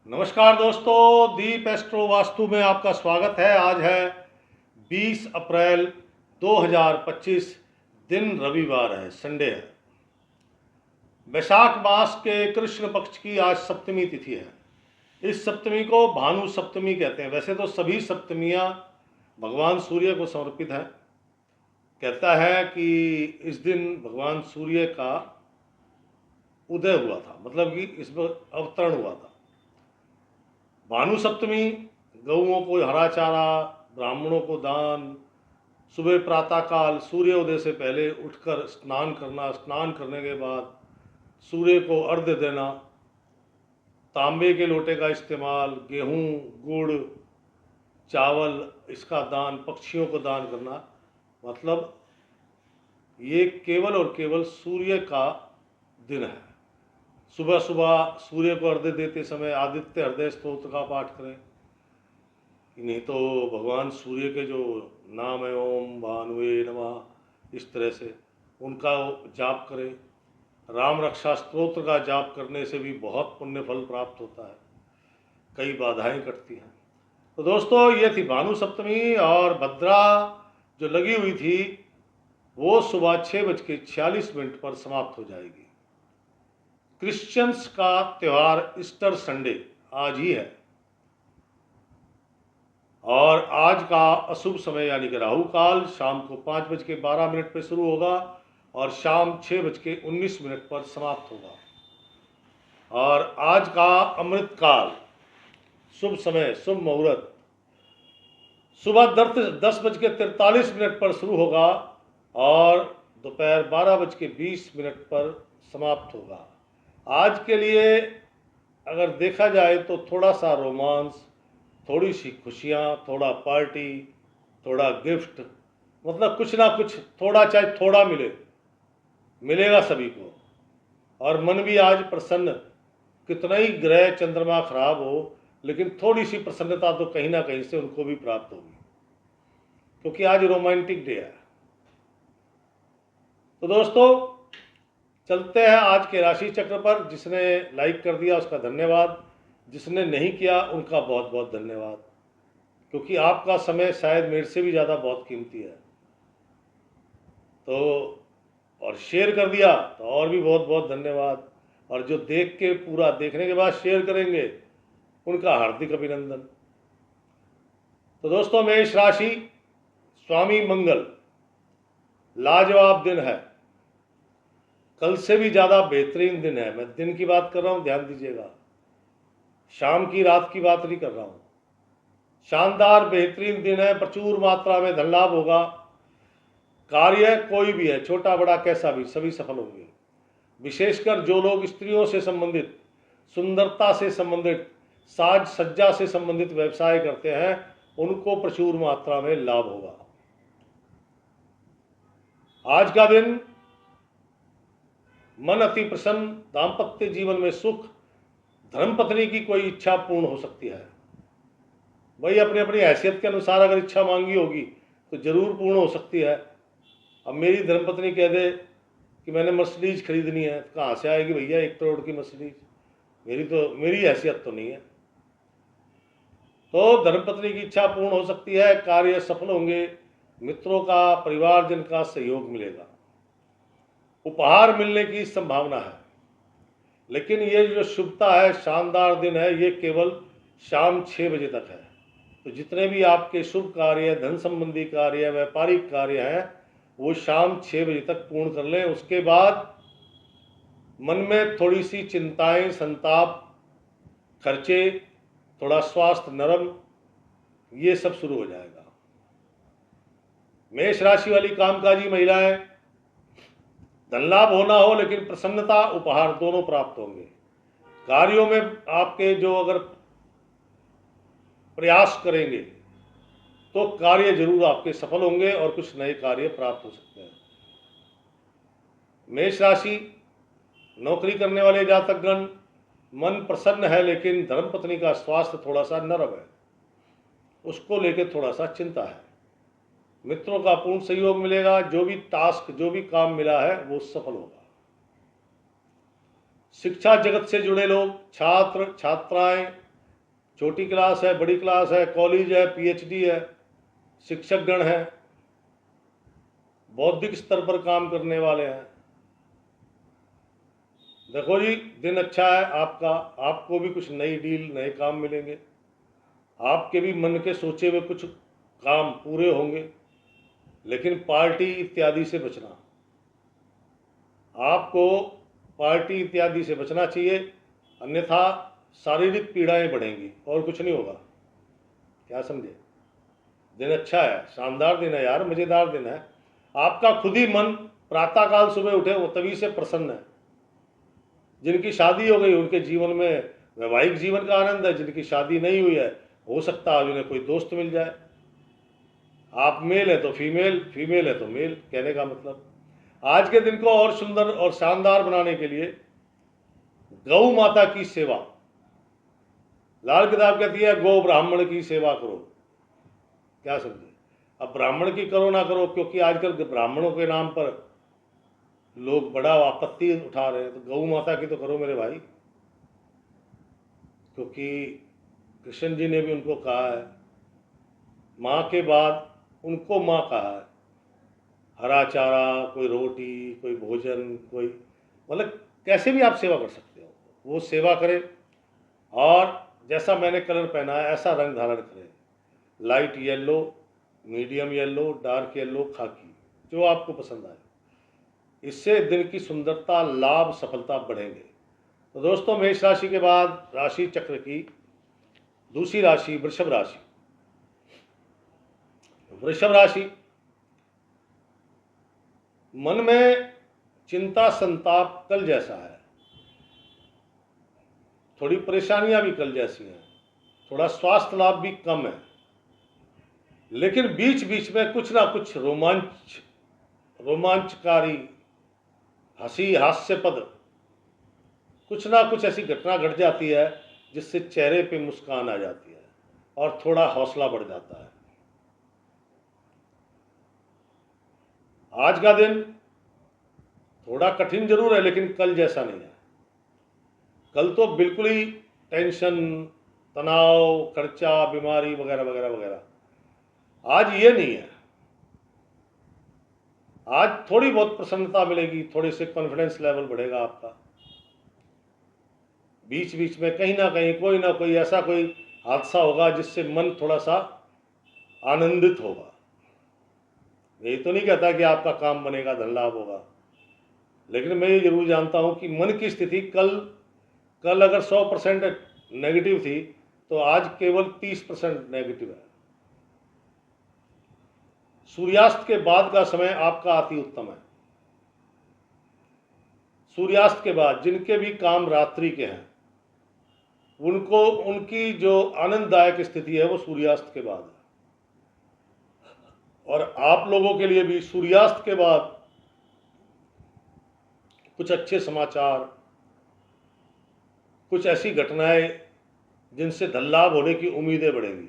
नमस्कार दोस्तों, दीप एस्ट्रो वास्तु में आपका स्वागत है। आज है 20 अप्रैल 2025, दिन रविवार है, संडे है। वैशाख मास के कृष्ण पक्ष की आज सप्तमी तिथि है। इस सप्तमी को भानु सप्तमी कहते हैं। वैसे तो सभी सप्तमियां भगवान सूर्य को समर्पित हैं। कहता है कि इस दिन भगवान सूर्य का उदय हुआ था, मतलब कि इसमें अवतरण हुआ था। भानु सप्तमी, गऊओं को हरा चारा, ब्राह्मणों को दान, सुबह प्रातःकाल सूर्योदय से पहले उठकर स्नान करना, स्नान करने के बाद सूर्य को अर्घ्य देना, तांबे के लोटे का इस्तेमाल, गेहूँ, गुड़, चावल इसका दान, पक्षियों को दान करना, मतलब ये केवल और केवल सूर्य का दिन है। सुबह सुबह सूर्य को अर्घ्य देते समय आदित्य हृदय स्तोत्र का पाठ करें। नहीं तो भगवान सूर्य के जो नाम है, ओम भानुवे नमः, इस तरह से उनका जाप करें। राम रक्षा स्तोत्र का जाप करने से भी बहुत पुण्य फल प्राप्त होता है, कई बाधाएं कटती हैं। तो दोस्तों, ये थी भानु सप्तमी, और भद्रा जो लगी हुई थी वो सुबह 6:46 पर समाप्त हो जाएगी। क्रिश्चियंस का त्यौहार ईस्टर संडे आज ही है, और आज का अशुभ समय यानी कि राहु काल शाम को 5:12 पर शुरू होगा और शाम 6:19 पर समाप्त होगा। और आज का अमृत काल, शुभ समय, शुभ मुहूर्त सुबह 10:43 पर शुरू होगा और दोपहर 12:20 पर समाप्त होगा। आज के लिए अगर देखा जाए तो थोड़ा सा रोमांस, थोड़ी सी खुशियाँ, थोड़ा पार्टी, थोड़ा गिफ्ट, मतलब कुछ ना कुछ थोड़ा, चाहे थोड़ा मिलेगा सभी को। और मन भी आज प्रसन्न, कितना ही ग्रह चंद्रमा खराब हो लेकिन थोड़ी सी प्रसन्नता तो कहीं ना कहीं से उनको भी प्राप्त होगी, क्योंकि आज रोमांटिक डे है। तो दोस्तों, चलते हैं आज के राशि चक्र पर। जिसने लाइक कर दिया उसका धन्यवाद, जिसने नहीं किया उनका बहुत बहुत धन्यवाद, क्योंकि आपका समय शायद मेरे से भी ज़्यादा बहुत कीमती है। तो और शेयर कर दिया तो और भी बहुत बहुत धन्यवाद, और जो देख के पूरा देखने के बाद शेयर करेंगे उनका हार्दिक अभिनंदन। तो दोस्तों, मेष राशि, स्वामी मंगल, लाजवाब दिन है, कल से भी ज़्यादा बेहतरीन दिन है। मैं दिन की बात कर रहा हूँ, ध्यान दीजिएगा, शाम की रात की बात नहीं कर रहा हूँ। शानदार बेहतरीन दिन है, प्रचुर मात्रा में धन लाभ होगा। कार्य कोई भी है, छोटा बड़ा कैसा भी, सभी सफल होंगे। विशेषकर जो लोग स्त्रियों से संबंधित, सुंदरता से संबंधित, साज सज्जा से संबंधित व्यवसाय करते हैं उनको प्रचुर मात्रा में लाभ होगा। आज का दिन मन अति प्रसन्न, दाम्पत्य जीवन में सुख, धर्मपत्नी की कोई इच्छा पूर्ण हो सकती है। वही अपनी अपनी हैसियत के अनुसार अगर इच्छा मांगी होगी तो जरूर पूर्ण हो सकती है। अब मेरी धर्मपत्नी कह दे कि मैंने मर्सिडीज खरीदनी है, तो कहाँ से आएगी भैया 1 करोड़ की मर्सिडीज? मेरी हैसियत तो नहीं है। तो धर्मपत्नी की इच्छा पूर्ण हो सकती है, कार्य सफल होंगे, मित्रों का, परिवारजन का सहयोग मिलेगा, उपहार मिलने की संभावना है। लेकिन ये जो शुभता है, शानदार दिन है, ये केवल शाम 6 बजे तक है। तो जितने भी आपके शुभ कार्य, धन संबंधी कार्य, व्यापारिक कार्य हैं, वो शाम 6 बजे तक पूर्ण कर लें। उसके बाद मन में थोड़ी सी चिंताएं, संताप, खर्चे, थोड़ा स्वास्थ्य नरम, ये सब शुरू हो जाएगा। मेष राशि वाली कामकाजी महिलाएं, धन लाभ होना हो लेकिन प्रसन्नता, उपहार दोनों प्राप्त होंगे। कार्यों में आपके जो अगर प्रयास करेंगे तो कार्य जरूर आपके सफल होंगे और कुछ नए कार्य प्राप्त हो सकते हैं। मेष राशि, नौकरी करने वाले जातकगण, मन प्रसन्न है लेकिन धर्मपत्नी का स्वास्थ्य थोड़ा सा नरम है, उसको लेकर थोड़ा सा चिंता है। मित्रों का पूर्ण सहयोग मिलेगा, जो भी टास्क, जो भी काम मिला है वो सफल होगा। शिक्षा जगत से जुड़े लोग, छात्र छात्राएं, छोटी क्लास है, बड़ी क्लास है, कॉलेज है, पीएचडी है, शिक्षकगण है, बौद्धिक स्तर पर काम करने वाले हैं। देखो जी, दिन अच्छा है आपका, आपको भी कुछ नई डील, नए काम मिलेंगे, आपके भी मन के सोचे हुए कुछ काम पूरे होंगे, लेकिन पार्टी इत्यादि से बचना, आपको पार्टी इत्यादि से बचना चाहिए, अन्यथा शारीरिक पीड़ाएं बढ़ेंगी और कुछ नहीं होगा। क्या समझे? दिन अच्छा है, शानदार दिन है यार, मजेदार दिन है। आपका खुद ही मन प्रातःकाल सुबह उठे वो तभी से प्रसन्न है। जिनकी शादी हो गई उनके जीवन में वैवाहिक जीवन का आनंद है, जिनकी शादी नहीं हुई है हो सकता है आज उन्हें कोई दोस्त मिल जाए। आप मेल है तो फीमेल, फीमेल है तो मेल। कहने का मतलब आज के दिन को और सुंदर और शानदार बनाने के लिए गौ माता की सेवा, लाल किताब कहती है गौ ब्राह्मण की सेवा करो। क्या समझे? अब ब्राह्मण की करो ना करो, क्योंकि आजकल ब्राह्मणों के नाम पर लोग बड़ा आपत्ति उठा रहे हैं, तो गौ माता की तो करो मेरे भाई, क्योंकि कृष्ण जी ने भी उनको कहा है, माँ के बाद उनको माँ कहा है। हरा चारा, कोई रोटी, कोई भोजन, कोई मतलब कैसे भी आप सेवा कर सकते हो, वो सेवा करें। और जैसा मैंने कलर पहना है ऐसा रंग धारण करें, light yellow, medium yellow, dark yellow, खाकी, जो आपको पसंद आए। इससे दिन की सुंदरता, लाभ, सफलता बढ़ेंगे। तो दोस्तों, मेष राशि के बाद राशि चक्र की दूसरी राशि वृषभ राशि। वृषभ राशि, मन में चिंता संताप कल जैसा है, थोड़ी परेशानियां भी कल जैसी हैं, थोड़ा स्वास्थ्य लाभ भी कम है, लेकिन बीच बीच में कुछ ना कुछ रोमांचकारी, हंसी हास्यपद, कुछ ना कुछ ऐसी घटना घट जाती है जिससे चेहरे पे मुस्कान आ जाती है और थोड़ा हौसला बढ़ जाता है। आज का दिन थोड़ा कठिन जरूर है, लेकिन कल जैसा नहीं है। कल तो बिल्कुल ही टेंशन, तनाव, खर्चा, बीमारी वगैरह वगैरह वगैरह। आज ये नहीं है। आज थोड़ी बहुत प्रसन्नता मिलेगी, थोड़े से कॉन्फिडेंस लेवल बढ़ेगा आपका। बीच बीच में कहीं ना कहीं कोई ना कोई ऐसा कोई हादसा होगा जिससे मन थोड़ा सा आनंदित होगा। यही तो नहीं कहता कि आपका काम बनेगा, धन लाभ होगा, लेकिन मैं ये जरूर जानता हूं कि मन की स्थिति कल अगर 100% नेगेटिव थी तो आज केवल 30% नेगेटिव है। सूर्यास्त के बाद का समय आपका अति उत्तम है। सूर्यास्त के बाद जिनके भी काम रात्रि के हैं उनको, उनकी जो आनंददायक स्थिति है वो सूर्यास्त के बाद है। और आप लोगों के लिए भी सूर्यास्त के बाद कुछ अच्छे समाचार, कुछ ऐसी घटनाएं जिनसे धन लाभ होने की उम्मीदें बढ़ेंगी।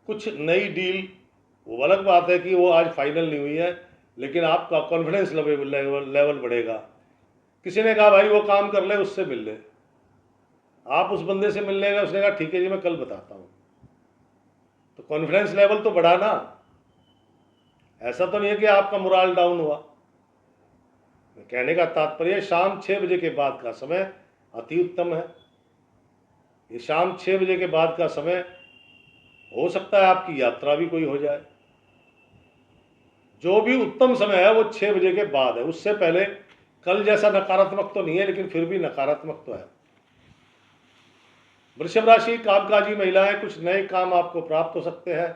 कुछ नई डील, वो अलग बात है कि वो आज फाइनल नहीं हुई है, लेकिन आपका कॉन्फिडेंस लेवल बढ़ेगा। किसी ने कहा भाई वो काम कर ले, उससे मिल ले, आप उस बंदे से मिलने गए, उसने कहा ठीक है जी मैं कल बताता हूँ, तो कॉन्फिडेंस लेवल तो बढ़ा ना। ऐसा तो नहीं है कि आपका मोराल डाउन हुआ। कहने का तात्पर्य शाम 6 बजे के बाद का समय अति उत्तम है। ये शाम 6 बजे के बाद का समय हो सकता है आपकी यात्रा भी कोई हो जाए। जो भी उत्तम समय है वो 6 बजे के बाद है, उससे पहले कल जैसा नकारात्मक तो नहीं है, लेकिन फिर भी नकारात्मक तो है। वृषभ राशि, कामकाजी महिलाएं, कुछ नए काम आपको प्राप्त हो सकते हैं।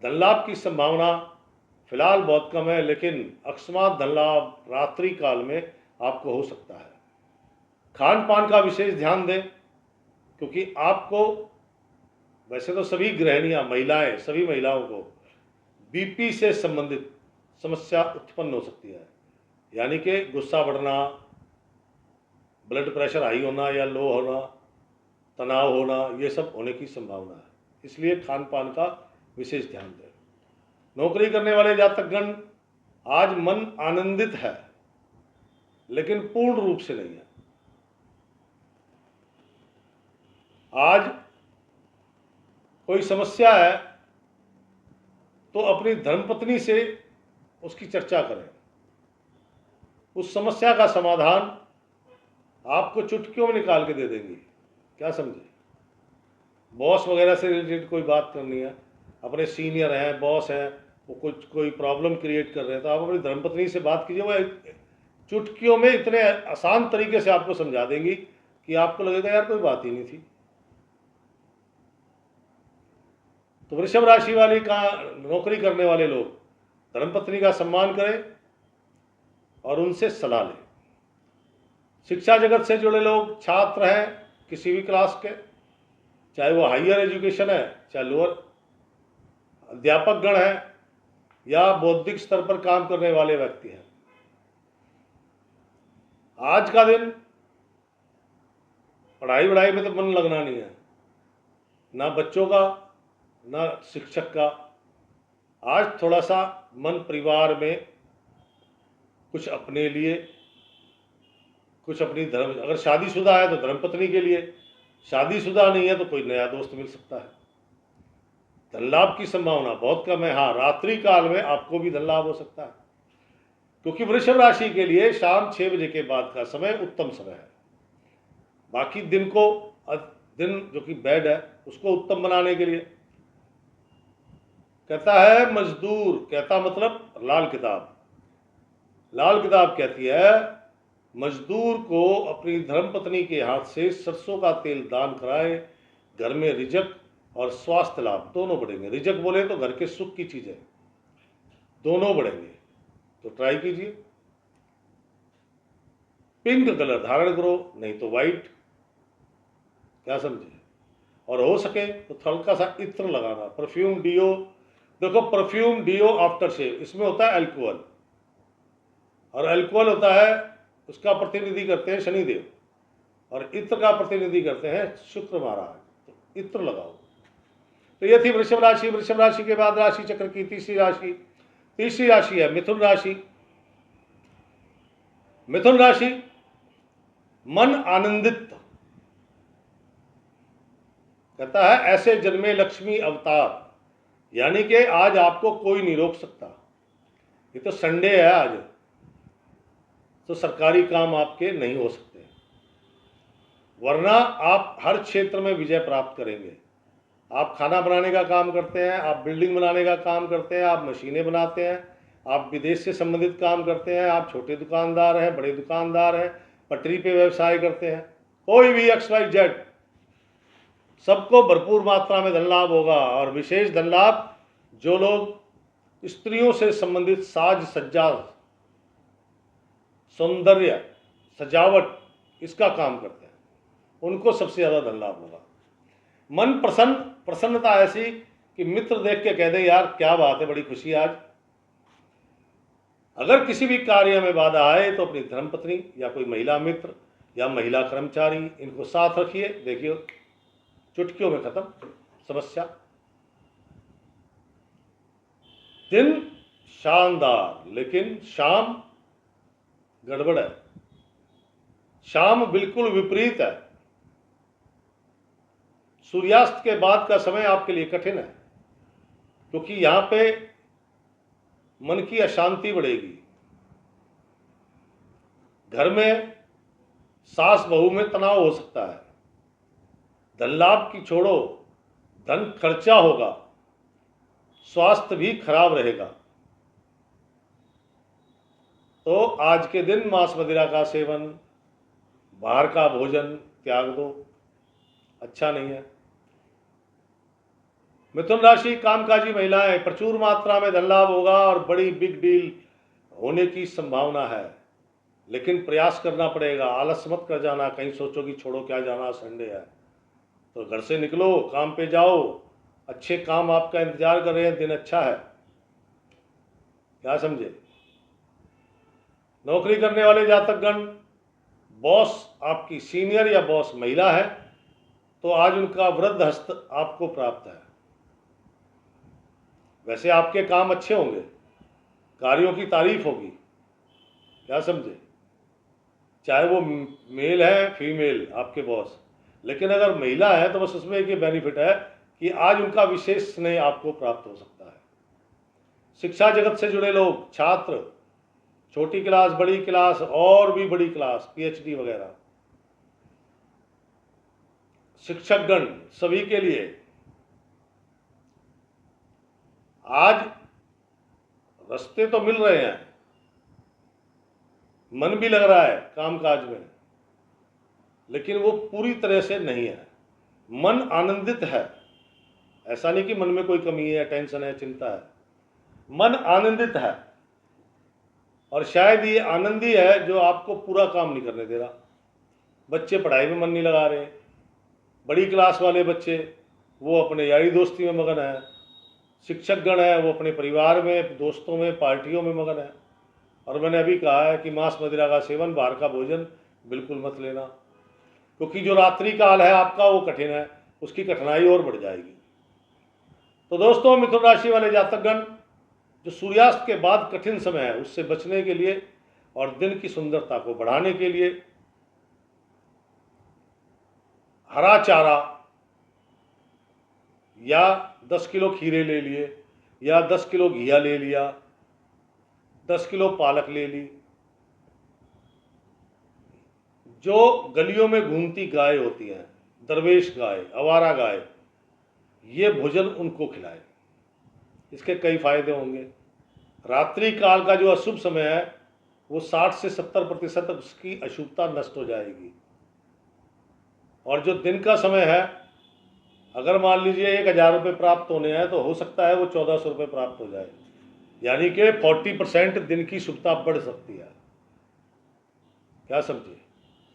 धन लाभ की संभावना फिलहाल बहुत कम है, लेकिन अकस्मात धन लाभ रात्रि काल में आपको हो सकता है। खान पान का विशेष ध्यान दें, क्योंकि आपको, वैसे तो सभी गृहिणियां, महिलाएं, सभी महिलाओं को बीपी से संबंधित समस्या उत्पन्न हो सकती है, यानी कि गुस्सा बढ़ना, ब्लड प्रेशर हाई होना या लो होना, तनाव होना, ये सब होने की संभावना है। इसलिए खान पान का विशेष ध्यान दें। नौकरी करने वाले जातकगण, आज मन आनंदित है लेकिन पूर्ण रूप से नहीं है। आज कोई समस्या है तो अपनी धर्मपत्नी से उसकी चर्चा करें, उस समस्या का समाधान आपको चुटकियों में निकाल के दे देंगी। क्या समझे? बॉस वगैरह से रिलेटेड कोई बात करनी है, अपने सीनियर हैं, बॉस हैं, वो कुछ कोई प्रॉब्लम क्रिएट कर रहे हैं, तो आप अपनी धर्मपत्नी से बात कीजिए। वो चुटकियों में इतने आसान तरीके से आपको समझा देंगी कि आपको लगेगा यार कोई बात ही नहीं थी। तो वृषभ राशि वाली का नौकरी करने वाले लोग धर्मपत्नी का सम्मान करें और उनसे सलाह लें। शिक्षा जगत से जुड़े लोग, छात्र हैं किसी भी क्लास के, चाहे वो हायर एजुकेशन है चाहे लोअर, अध्यापक गण है या बौद्धिक स्तर पर काम करने वाले व्यक्ति हैं, आज का दिन पढ़ाई वढ़ाई में तो मन लगना नहीं है, ना बच्चों का ना शिक्षक का। आज थोड़ा सा मन परिवार में, कुछ अपने लिए, कुछ अपनी धर्म, अगर शादीशुदा है तो धर्मपत्नी के लिए, शादीशुदा नहीं है तो कोई नया दोस्त मिल सकता है। धन लाभ की संभावना बहुत कम है। हाँ, रात्रि काल में आपको भी धन लाभ हो सकता है, क्योंकि वृषभ राशि के लिए शाम 6 बजे के बाद का समय उत्तम समय है। बाकी दिन को, दिन जो कि बैड है, उसको उत्तम बनाने के लिए कहता है मजदूर, कहता मतलब लाल किताब, लाल किताब कहती है मजदूर को अपनी धर्मपत्नी के हाथ से सरसों का तेल दान कराए, घर में रिजक और स्वास्थ्य लाभ दोनों बढ़ेंगे। रिजक बोले तो घर के सुख की चीजें, दोनों बढ़ेंगे। तो ट्राई कीजिए। पिंक कलर धारण करो, नहीं तो व्हाइट। क्या समझे? और हो सके तो हल्का सा इत्र लगाना, परफ्यूम, डिओ। देखो, परफ्यूम, डिओ, आफ्टर शेव, इसमें होता है अल्कोहल, और अल्कोहल होता है, उसका प्रतिनिधि करते हैं शनिदेव, और इत्र का प्रतिनिधि करते हैं शुक्र महाराज। तो इत्र लगाओ। तो ये थी वृषभ राशि। वृषभ राशि के बाद राशि चक्र की तीसरी राशि है मिथुन राशि। मिथुन राशि मन आनंदित, कहता है ऐसे जन्मे लक्ष्मी अवतार, यानी कि आज आपको कोई नहीं रोक सकता। ये तो संडे है आज, तो सरकारी काम आपके नहीं हो सकते, वरना आप हर क्षेत्र में विजय प्राप्त करेंगे। आप खाना बनाने का काम करते हैं, आप बिल्डिंग बनाने का काम करते हैं, आप मशीनें बनाते हैं, आप विदेश से संबंधित काम करते हैं, आप छोटे दुकानदार हैं, बड़े दुकानदार हैं, पटरी पे व्यवसाय करते हैं, कोई भी XYZ, सबको भरपूर मात्रा में धन लाभ होगा। और विशेष धन लाभ जो लोग स्त्रियों से संबंधित साज सज्जा, सौंदर्य, सजावट, इसका काम करते हैं, उनको सबसे ज्यादा धन लाभ होगा। मन प्रसन्नता ऐसी कि मित्र देख के कह दे यार क्या बात है, बड़ी खुशी आज। अगर किसी भी कार्य में बाधा आए तो अपनी धर्मपत्नी या कोई महिला मित्र या महिला कर्मचारी, इनको साथ रखिए, देखिए चुटकियों में खत्म समस्या। दिन शानदार, लेकिन शाम गड़बड़ है, शाम बिल्कुल विपरीत है। सूर्यास्त के बाद का समय आपके लिए कठिन है, क्योंकि यहां पे मन की अशांति बढ़ेगी, घर में सास बहू में तनाव हो सकता है, धन लाभ की छोड़ो, धन खर्चा होगा, स्वास्थ्य भी खराब रहेगा। तो आज के दिन मांस मदिरा का सेवन, बाहर का भोजन त्याग दो, अच्छा नहीं है। मिथुन राशि कामकाजी महिलाएं, प्रचुर मात्रा में धन लाभ होगा और बड़ी बिग डील होने की संभावना है, लेकिन प्रयास करना पड़ेगा। आलस मत कर जाना, कहीं सोचो कि छोड़ो क्या जाना, संडे है। तो घर से निकलो, काम पे जाओ, अच्छे काम आपका इंतजार कर रहे हैं, दिन अच्छा है। क्या समझे? नौकरी करने वाले जातकगण, बॉस आपकी सीनियर या बॉस महिला है तो आज उनका वृद्ध हस्त आपको प्राप्त है। वैसे आपके काम अच्छे होंगे, कार्यों की तारीफ होगी। क्या समझे? चाहे वो मेल है फीमेल आपके बॉस, लेकिन अगर महिला है तो बस उसमें एक ये बेनिफिट है कि आज उनका विशेष स्नेह आपको प्राप्त हो सकता है। शिक्षा जगत से जुड़े लोग, छात्र, छोटी क्लास, बड़ी क्लास और भी बड़ी क्लास, पीएचडी वगैरह, शिक्षकगण, सभी के लिए आज रास्ते तो मिल रहे हैं, मन भी लग रहा है कामकाज में, लेकिन वो पूरी तरह से नहीं है। मन आनंदित है, ऐसा नहीं कि मन में कोई कमी है, टेंशन है, चिंता है, मन आनंदित है। और शायद ये आनंद ही है जो आपको पूरा काम नहीं करने दे रहा। बच्चे पढ़ाई में मन नहीं लगा रहे, बड़ी क्लास वाले बच्चे वो अपने यारी दोस्ती में मगन है, शिक्षकगण है वो अपने परिवार में, दोस्तों में, पार्टियों में मगन है। और मैंने अभी कहा है कि मांस मदिरा का सेवन, बाहर का भोजन बिल्कुल मत लेना, क्योंकि जो रात्रि काल है आपका वो कठिन है, उसकी कठिनाई और बढ़ जाएगी। तो दोस्तों, मिथुन राशि वाले जातकगण, जो सूर्यास्त के बाद कठिन समय है उससे बचने के लिए और दिन की सुंदरता को बढ़ाने के लिए हरा चारा या 10 किलो खीरे ले लिए, या 10 किलो घिया ले लिया, 10 किलो पालक ले ली। जो गलियों में घूमती गाय होती हैं, दरवेश गाय, आवारा गाय, ये भोजन उनको खिलाए। इसके कई फायदे होंगे। रात्रि काल का जो अशुभ समय है वो 60 से 70% उसकी अशुभता नष्ट हो जाएगी। और जो दिन का समय है, अगर मान लीजिए 1000 रुपये प्राप्त होने हैं तो हो सकता है वो 1400 रुपये प्राप्त हो जाए, यानी कि 40% दिन की शुभता बढ़ सकती है। क्या समझे?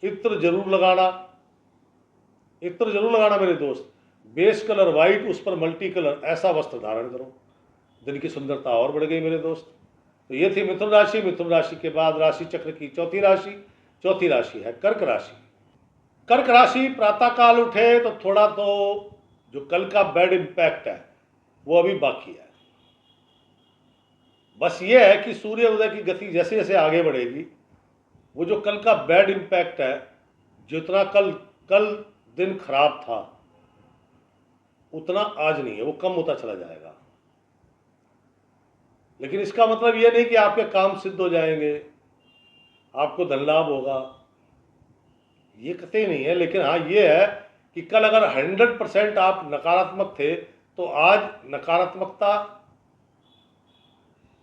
इत्र जरूर लगाना, इत्र जरूर लगाना मेरे दोस्त। बेस कलर वाइट, उस पर मल्टी कलर ऐसा वस्त्र धारण करो, दिन की सुंदरता और बढ़ गई मेरे दोस्त। तो ये थी मिथुन राशि। मिथुन राशि के बाद राशि चक्र की चौथी राशि है कर्क राशि। कर्क राशि, प्रातःकाल उठे तो थोड़ा तो जो कल का बैड इंपैक्ट है वो अभी बाकी है। बस ये है कि सूर्य उदय की गति जैसे जैसे आगे बढ़ेगी, वो जो कल का बैड इंपैक्ट है, जितना कल दिन खराब था उतना आज नहीं है, वो कम होता चला जाएगा। लेकिन इसका मतलब ये नहीं कि आपके काम सिद्ध हो जाएंगे, आपको धन लाभ होगा, ये कतई नहीं है। लेकिन हाँ ये है कि कल अगर 100% आप नकारात्मक थे तो आज नकारात्मकता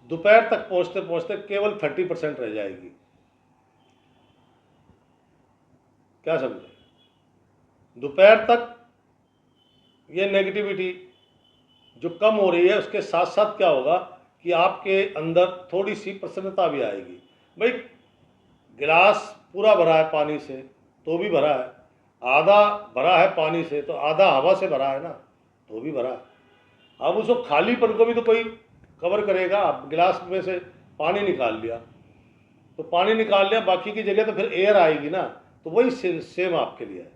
दोपहर तक पहुंचते पहुंचते केवल 30% रह जाएगी। क्या समझे? दोपहर तक ये नेगेटिविटी जो कम हो रही है, उसके साथ साथ क्या होगा कि आपके अंदर थोड़ी सी प्रसन्नता भी आएगी। भाई गिलास पूरा भरा है पानी से तो भी भरा है, आधा भरा है पानी से तो आधा हवा से भरा है ना, तो भी भरा है। अब उसको खालीपन को भी तो कोई कवर करेगा। आप गिलास में से पानी निकाल लिया तो पानी निकाल लिया, बाकी की जगह तो फिर एयर आएगी ना। तो वही सेम आपके लिए है।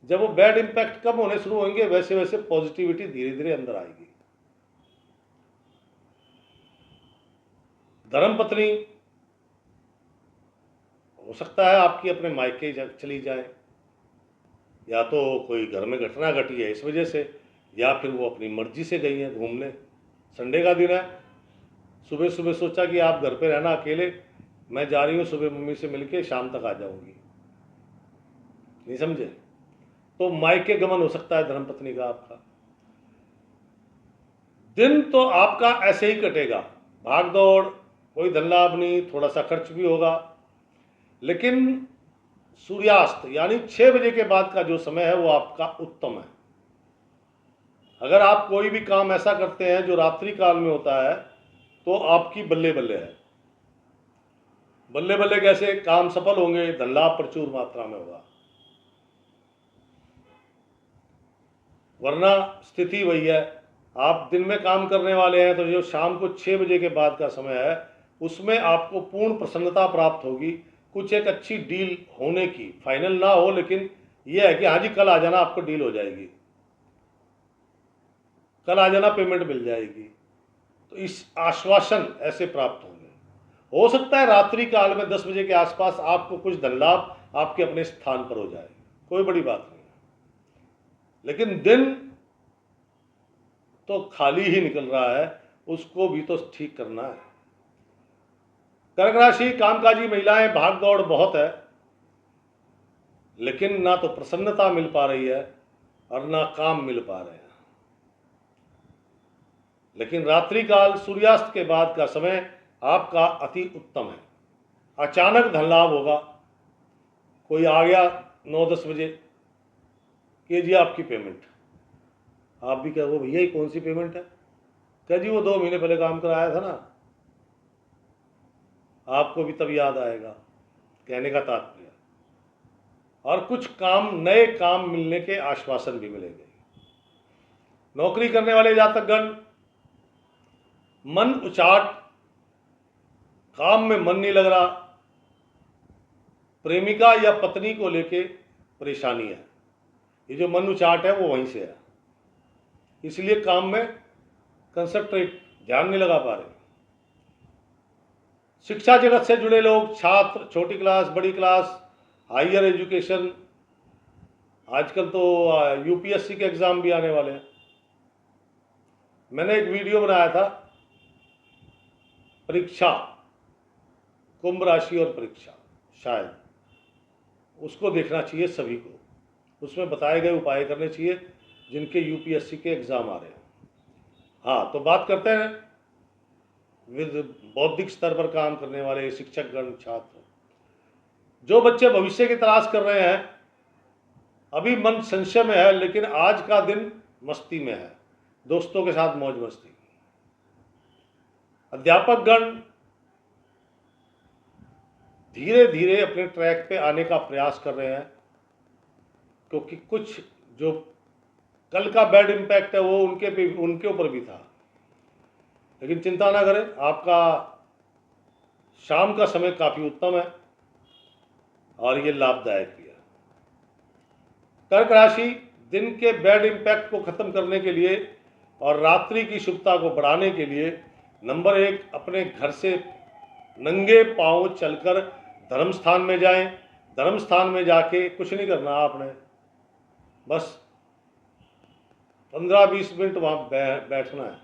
जब वो बैड इंपैक्ट कम होने शुरू होंगे वैसे वैसे पॉजिटिविटी धीरे धीरे अंदर आएगी। धर्मपत्नी हो सकता है आपकी अपने मायके चली जाए, या तो कोई घर में घटना घटी है इस वजह से, या फिर वो अपनी मर्जी से गई हैं घूमने। संडे का दिन है, सुबह सुबह सोचा कि आप घर पे रहना अकेले, मैं जा रही हूँ सुबह मम्मी से मिलके शाम तक आ जाऊंगी। नहीं समझे? तो मायके गमन हो सकता है धर्मपत्नी का। आपका दिन तो आपका ऐसे ही कटेगा, भाग दौड़, कोई धन लाभ नहीं, थोड़ा सा खर्च भी होगा। लेकिन सूर्यास्त यानी 6 बजे के बाद का जो समय है वो आपका उत्तम है। अगर आप कोई भी काम ऐसा करते हैं जो रात्रि काल में होता है तो आपकी बल्ले बल्ले है। बल्ले बल्ले कैसे? काम सफल होंगे, धन लाभ प्रचुर मात्रा में होगा। वरना स्थिति वही है, आप दिन में काम करने वाले हैं तो जो शाम को 6 बजे के बाद का समय है उसमें आपको पूर्ण प्रसन्नता प्राप्त होगी। कुछ एक अच्छी डील होने की, फाइनल ना हो लेकिन यह है कि हाँ जी कल आ जाना, आपको डील हो जाएगी, कल आ जाना, पेमेंट मिल जाएगी। तो इस आश्वासन ऐसे प्राप्त होंगे। हो सकता है रात्रि काल में 10 बजे के आसपास आपको कुछ धन लाभ आपके अपने स्थान पर हो जाए, कोई बड़ी बात नहीं। लेकिन दिन तो खाली ही निकल रहा है, उसको भी तो ठीक करना है। कर्क राशि, कामकाजी महिलाएं, भाग दौड़ बहुत है, लेकिन ना तो प्रसन्नता मिल पा रही है और ना काम मिल पा रहे हैं। लेकिन रात्रि काल सूर्यास्त के बाद का समय आपका अति उत्तम है। अचानक धन लाभ होगा। कोई आ गया 9-10 बजे, कीजिए आपकी पेमेंट। आप भी कहोगे भैया ये कौन सी पेमेंट है? कह जी वो 2 महीने पहले काम कराया था ना। आपको भी तब याद आएगा, कहने का तात्पर्य। और कुछ काम, नए काम मिलने के आश्वासन भी मिलेंगे। नौकरी करने वाले जातकगण, मन उचाट, काम में मन नहीं लग रहा, प्रेमिका या पत्नी को लेके परेशानी है। ये जो मन उचाट है वो वहीं से है, इसलिए काम में कंसंट्रेट, ध्यान नहीं लगा पा रहे। शिक्षा जगत से जुड़े लोग, छात्र, छोटी क्लास, बड़ी क्लास, हायर एजुकेशन, आजकल तो यूपीएससी के एग्ज़ाम भी आने वाले हैं। मैंने एक वीडियो बनाया था, परीक्षा, कुंभ राशि और परीक्षा, शायद उसको देखना चाहिए सभी को। उसमें बताए गए उपाय करने चाहिए जिनके यूपीएससी के एग्ज़ाम आ रहे हैं। हाँ, तो बात करते हैं विद बौद्धिक स्तर पर काम करने वाले शिक्षकगण, छात्र। जो बच्चे भविष्य की तलाश कर रहे हैं, अभी मन संशय में है, लेकिन आज का दिन मस्ती में है, दोस्तों के साथ मौज मस्ती। अध्यापकगण धीरे धीरे अपने ट्रैक पे आने का प्रयास कर रहे हैं, क्योंकि कुछ जो कल का बैड इम्पैक्ट है वो उनके ऊपर भी था। लेकिन चिंता ना करें, आपका शाम का समय काफ़ी उत्तम है और ये लाभदायक भी है। कर्क राशि, दिन के बैड इम्पैक्ट को खत्म करने के लिए और रात्रि की शुभता को बढ़ाने के लिए नंबर 1, अपने घर से नंगे पांव चलकर धर्म स्थान में जाएं। धर्म स्थान में जाके कुछ नहीं करना आपने, बस 15-20 मिनट वहाँ बैठना है।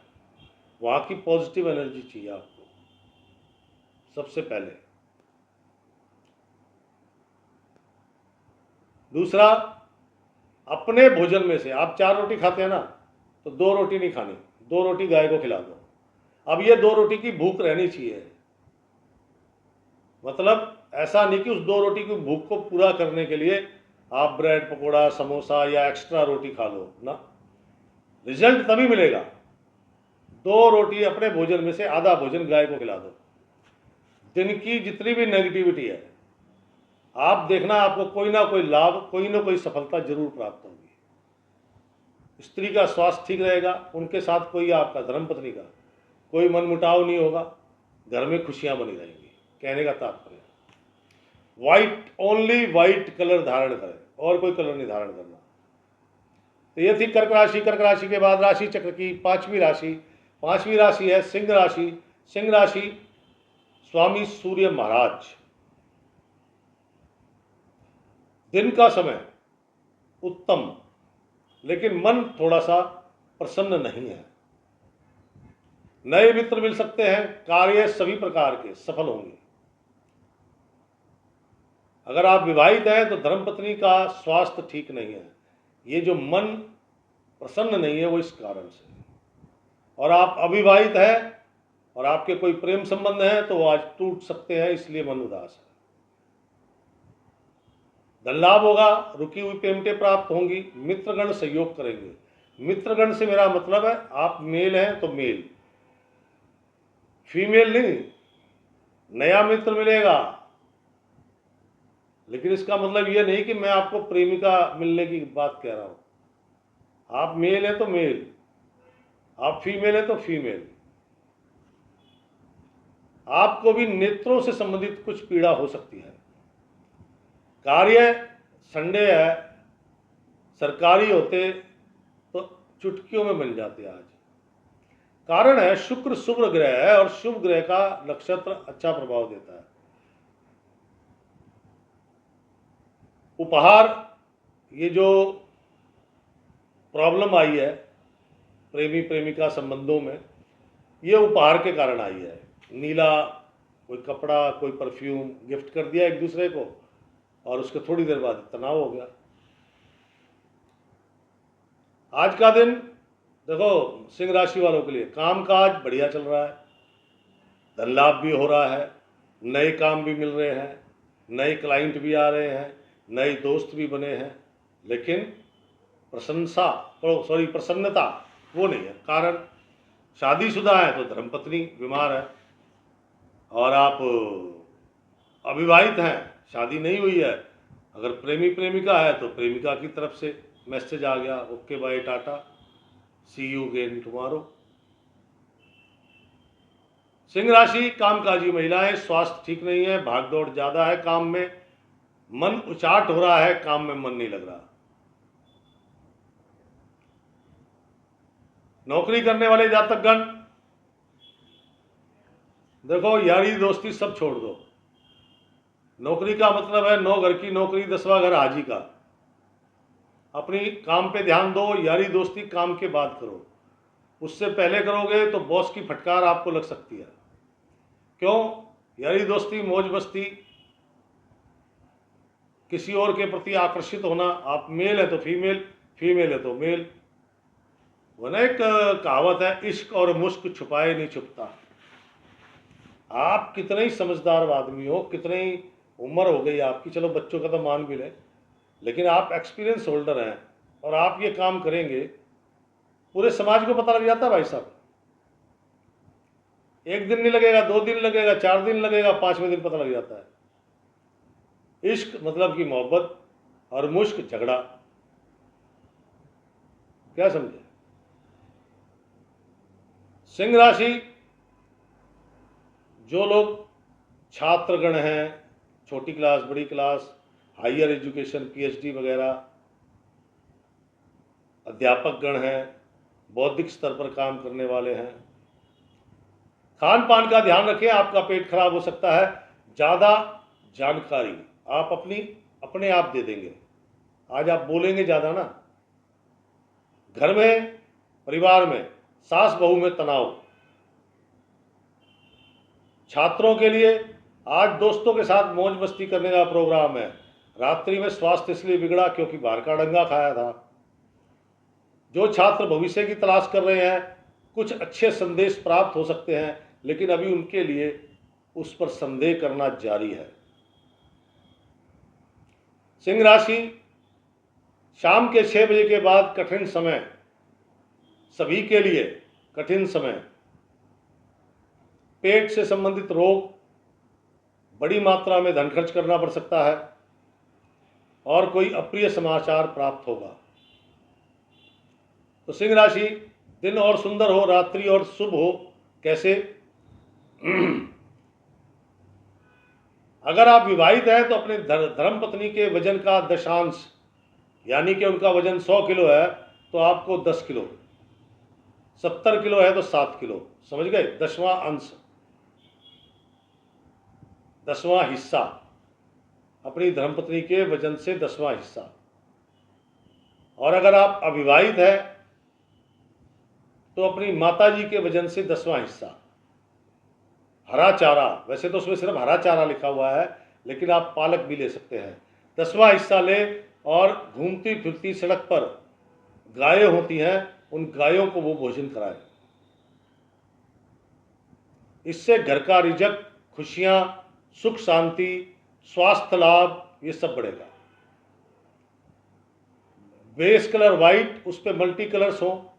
वहाँ की पॉजिटिव एनर्जी चाहिए आपको सबसे पहले। दूसरा, अपने भोजन में से आप 4 रोटी खाते हैं ना, तो 2 रोटी नहीं खानी, 2 रोटी गाय को खिला दो। अब ये 2 रोटी की भूख रहनी चाहिए, मतलब ऐसा नहीं कि उस 2 रोटी की भूख को पूरा करने के लिए आप ब्रेड पकोड़ा, समोसा या एक्स्ट्रा रोटी खा लो ना। रिजल्ट तभी मिलेगा, 2 रोटी अपने भोजन में से आधा भोजन गाय को खिला दो। दिन की जितनी भी नेगेटिविटी है, आप देखना आपको कोई ना कोई लाभ, कोई ना कोई सफलता जरूर प्राप्त होगी। स्त्री का स्वास्थ्य ठीक रहेगा, उनके साथ कोई, आपका धर्मपत्नी का कोई मनमुटाव नहीं होगा, घर में खुशियां बनी रहेंगी। कहने का तात्पर्य, वाइट, ओनली वाइट कलर धारण करें, और कोई कलर नहीं धारण करना। तो ये थी कर्क राशि। कर्क राशि के बाद राशि चक्र की 5वीं राशि। 5वीं राशि है सिंह राशि। सिंह राशि, स्वामी सूर्य महाराज। दिन का समय उत्तम, लेकिन मन थोड़ा सा प्रसन्न नहीं है। नए मित्र मिल सकते हैं, कार्य सभी प्रकार के सफल होंगे। अगर आप विवाहित हैं तो धर्मपत्नी का स्वास्थ्य ठीक नहीं है, ये जो मन प्रसन्न नहीं है वो इस कारण से। और आप अविवाहित हैं और आपके कोई प्रेम संबंध हैं तो वो आज टूट सकते हैं, इसलिए मन उदास है। धन लाभ होगा, रुकी हुई पेमेंटें प्राप्त होंगी, मित्रगण सहयोग करेंगे। मित्रगण से मेरा मतलब है आप मेल हैं तो मेल, फीमेल नहीं। नया मित्र मिलेगा, लेकिन इसका मतलब ये नहीं कि मैं आपको प्रेमिका मिलने की बात कह रहा हूं। आप मेल है तो मेल, आप फीमेल है तो फीमेल। आपको भी नेत्रों से संबंधित कुछ पीड़ा हो सकती है। कार्य, संडे है, सरकारी होते तो चुटकियों में मिल जाते आज। कारण है शुक्र शुभ ग्रह है और शुभ ग्रह का नक्षत्र अच्छा प्रभाव देता है। उपहार, ये जो प्रॉब्लम आई है प्रेमी प्रेमिका संबंधों में, ये उपहार के कारण आई है। नीला कोई कपड़ा, कोई परफ्यूम गिफ्ट कर दिया एक दूसरे को और उसके थोड़ी देर बाद तनाव हो गया। आज का दिन देखो सिंह राशि वालों के लिए कामकाज बढ़िया चल रहा है, धन लाभ भी हो रहा है, नए काम भी मिल रहे हैं, नए क्लाइंट भी आ रहे हैं, नए दोस्त भी बने हैं, लेकिन प्रसन्नता वो नहीं है। कारण शादीशुदा है तो धर्मपत्नी बीमार है, और आप अविवाहित हैं, शादी नहीं हुई है, अगर प्रेमी प्रेमिका है तो प्रेमिका की तरफ से मैसेज आ गया, okay bye tata, see you again tomorrow. सिंह राशि कामकाजी महिलाएं, स्वास्थ्य ठीक नहीं है, भागदौड़ ज्यादा है काम में, मन उचाट हो रहा है, काम में मन नहीं लग रहा। नौकरी करने वाले जातकगण देखो यारी दोस्ती सब छोड़ दो। नौकरी का मतलब है 9 घर की नौकरी, 10वां घर हाजी का। अपनी काम पे ध्यान दो, यारी दोस्ती काम के बाद करो, उससे पहले करोगे तो बॉस की फटकार आपको लग सकती है। क्यों? यारी दोस्ती, मौज मस्ती, किसी और के प्रति आकर्षित होना, आप मेल है तो फीमेल, फीमेल है तो मेल। वो ना एक कहावत है, इश्क और मुश्क छुपाए नहीं छुपता। आप कितने ही समझदार आदमी हो, कितने ही उम्र हो गई आपकी, चलो बच्चों का तो मान भी लें, लेकिन आप एक्सपीरियंस होल्डर हैं और आप ये काम करेंगे, पूरे समाज को पता लग जाता है भाई साहब। एक दिन नहीं लगेगा, 2 दिन लगेगा, 4 दिन लगेगा, 5वें दिन पता लग जाता है। इश्क मतलब कि मोहब्बत और मुश्क झगड़ा। क्या समझे? सिंह राशि जो लोग छात्रगण हैं, छोटी क्लास, बड़ी क्लास, हायर एजुकेशन, पीएचडी वगैरह, अध्यापक गण हैं, बौद्धिक स्तर पर काम करने वाले हैं, खान पान का ध्यान रखें, आपका पेट खराब हो सकता है। ज़्यादा जानकारी आप अपने आप दे देंगे। आज आप बोलेंगे ज़्यादा ना, घर में, परिवार में, सास बहू में तनाव। छात्रों के लिए आज दोस्तों के साथ मौज मस्ती करने का प्रोग्राम है। रात्रि में स्वास्थ्य इसलिए बिगड़ा क्योंकि बाहर का डंगा खाया था। जो छात्र भविष्य की तलाश कर रहे हैं, कुछ अच्छे संदेश प्राप्त हो सकते हैं, लेकिन अभी उनके लिए उस पर संदेह करना जारी है। सिंह राशि शाम के 6 बजे के बाद कठिन समय, सभी के लिए कठिन समय। पेट से संबंधित रोग, बड़ी मात्रा में धन खर्च करना पड़ सकता है और कोई अप्रिय समाचार प्राप्त होगा। तो सिंह राशि दिन और सुंदर हो, रात्रि और शुभ हो। कैसे? अगर आप विवाहित हैं तो अपने धर्म पत्नी के वजन का दशांश, यानी कि उनका वजन 100 किलो है तो आपको 10 किलो, 70 किलो है तो 7 किलो, समझ गए? 10वां अंश, 10वां हिस्सा, अपनी धर्मपत्नी के वजन से 10वां हिस्सा। और अगर आप अविवाहित हैं तो अपनी माताजी के वजन से 10वां हिस्सा। हरा चारा, वैसे तो उसमें सिर्फ हरा चारा लिखा हुआ है, लेकिन आप पालक भी ले सकते हैं। 10वां हिस्सा ले और घूमती फिरती सड़क पर गायें होती हैं, उन गायों को वो भोजन कराए। इससे घर का रिजक, खुशियां, सुख शांति, स्वास्थ्य लाभ, ये सब बढ़ेगा। बेस कलर वाइट, उस पर मल्टी कलर्स हो,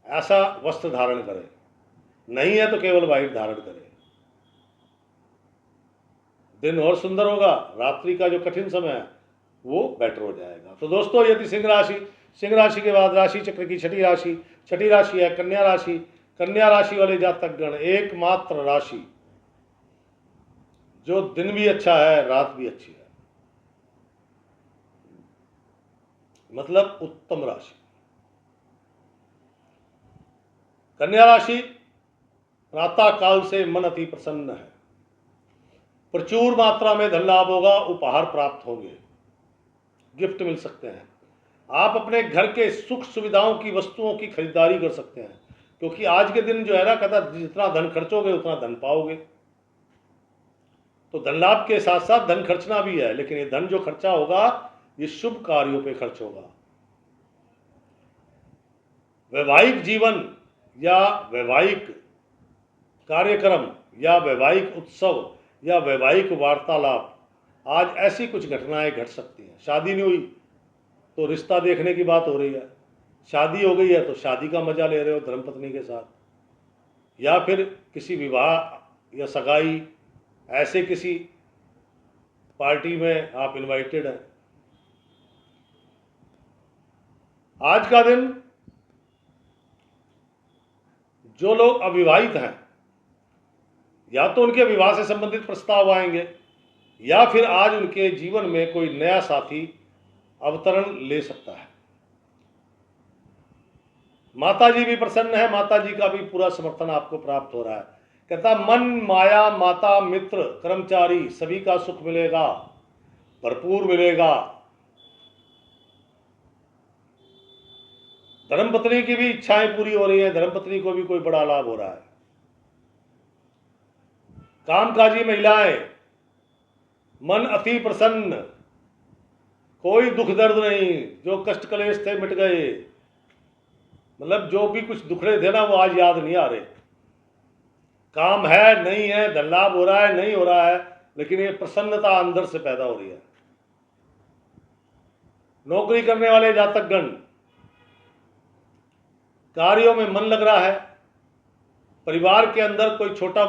ऐसा वस्त्र धारण करें। नहीं है तो केवल वाइट धारण करें। दिन और सुंदर होगा, रात्रि का जो कठिन समय है वो बेटर हो जाएगा। तो दोस्तों, यदि सिंह राशि के बाद राशि चक्र की छठी राशि है कन्या राशि। कन्या राशि वाले जातक गण एकमात्र राशि जो दिन भी अच्छा है, रात भी अच्छी है, मतलब उत्तम राशि। कन्या राशि प्रातः काल से मन अति प्रसन्न है, प्रचुर मात्रा में धन लाभ होगा, उपहार प्राप्त होंगे, गिफ्ट मिल सकते हैं। आप अपने घर के सुख सुविधाओं की वस्तुओं की खरीदारी कर सकते हैं, क्योंकि आज के दिन जो है ना, कहता जितना धन खर्चोगे उतना धन पाओगे। तो धन लाभ के साथ साथ धन खर्चना भी है, लेकिन ये धन जो खर्चा होगा ये शुभ कार्यों पे खर्च होगा। वैवाहिक जीवन या वैवाहिक कार्यक्रम या वैवाहिक उत्सव या वैवाहिक वार्तालाप, आज ऐसी कुछ घटनाएं घट सकती हैं। शादी नहीं हुई तो रिश्ता देखने की बात हो रही है, शादी हो गई है तो शादी का मजा ले रहे हो धर्मपत्नी के साथ, या फिर किसी विवाह या सगाई ऐसे किसी पार्टी में आप इनवाइटेड हैं। आज का दिन जो लोग अविवाहित हैं, या तो उनके विवाह से संबंधित प्रस्ताव आएंगे, या फिर आज उनके जीवन में कोई नया साथी अवतरण ले सकता है। माता जी भी प्रसन्न है, माता जी का भी पूरा समर्थन आपको प्राप्त हो रहा है। कहता मन माया माता मित्र कर्मचारी सभी का सुख मिलेगा, भरपूर मिलेगा। धर्मपत्नी की भी इच्छाएं पूरी हो रही है, धर्मपत्नी को भी कोई बड़ा लाभ हो रहा है। कामकाजी महिलाएं मन अति प्रसन्न, कोई दुख दर्द नहीं, जो कष्ट क्लेश थे मिट गए। मतलब जो भी कुछ दुखड़े थे ना वो आज याद नहीं आ रहे। काम है नहीं है, धन लाभ हो रहा है नहीं हो रहा है, लेकिन ये प्रसन्नता अंदर से पैदा हो रही है। नौकरी करने वाले जातकगण, कार्यों में मन लग रहा है। परिवार के अंदर कोई छोटा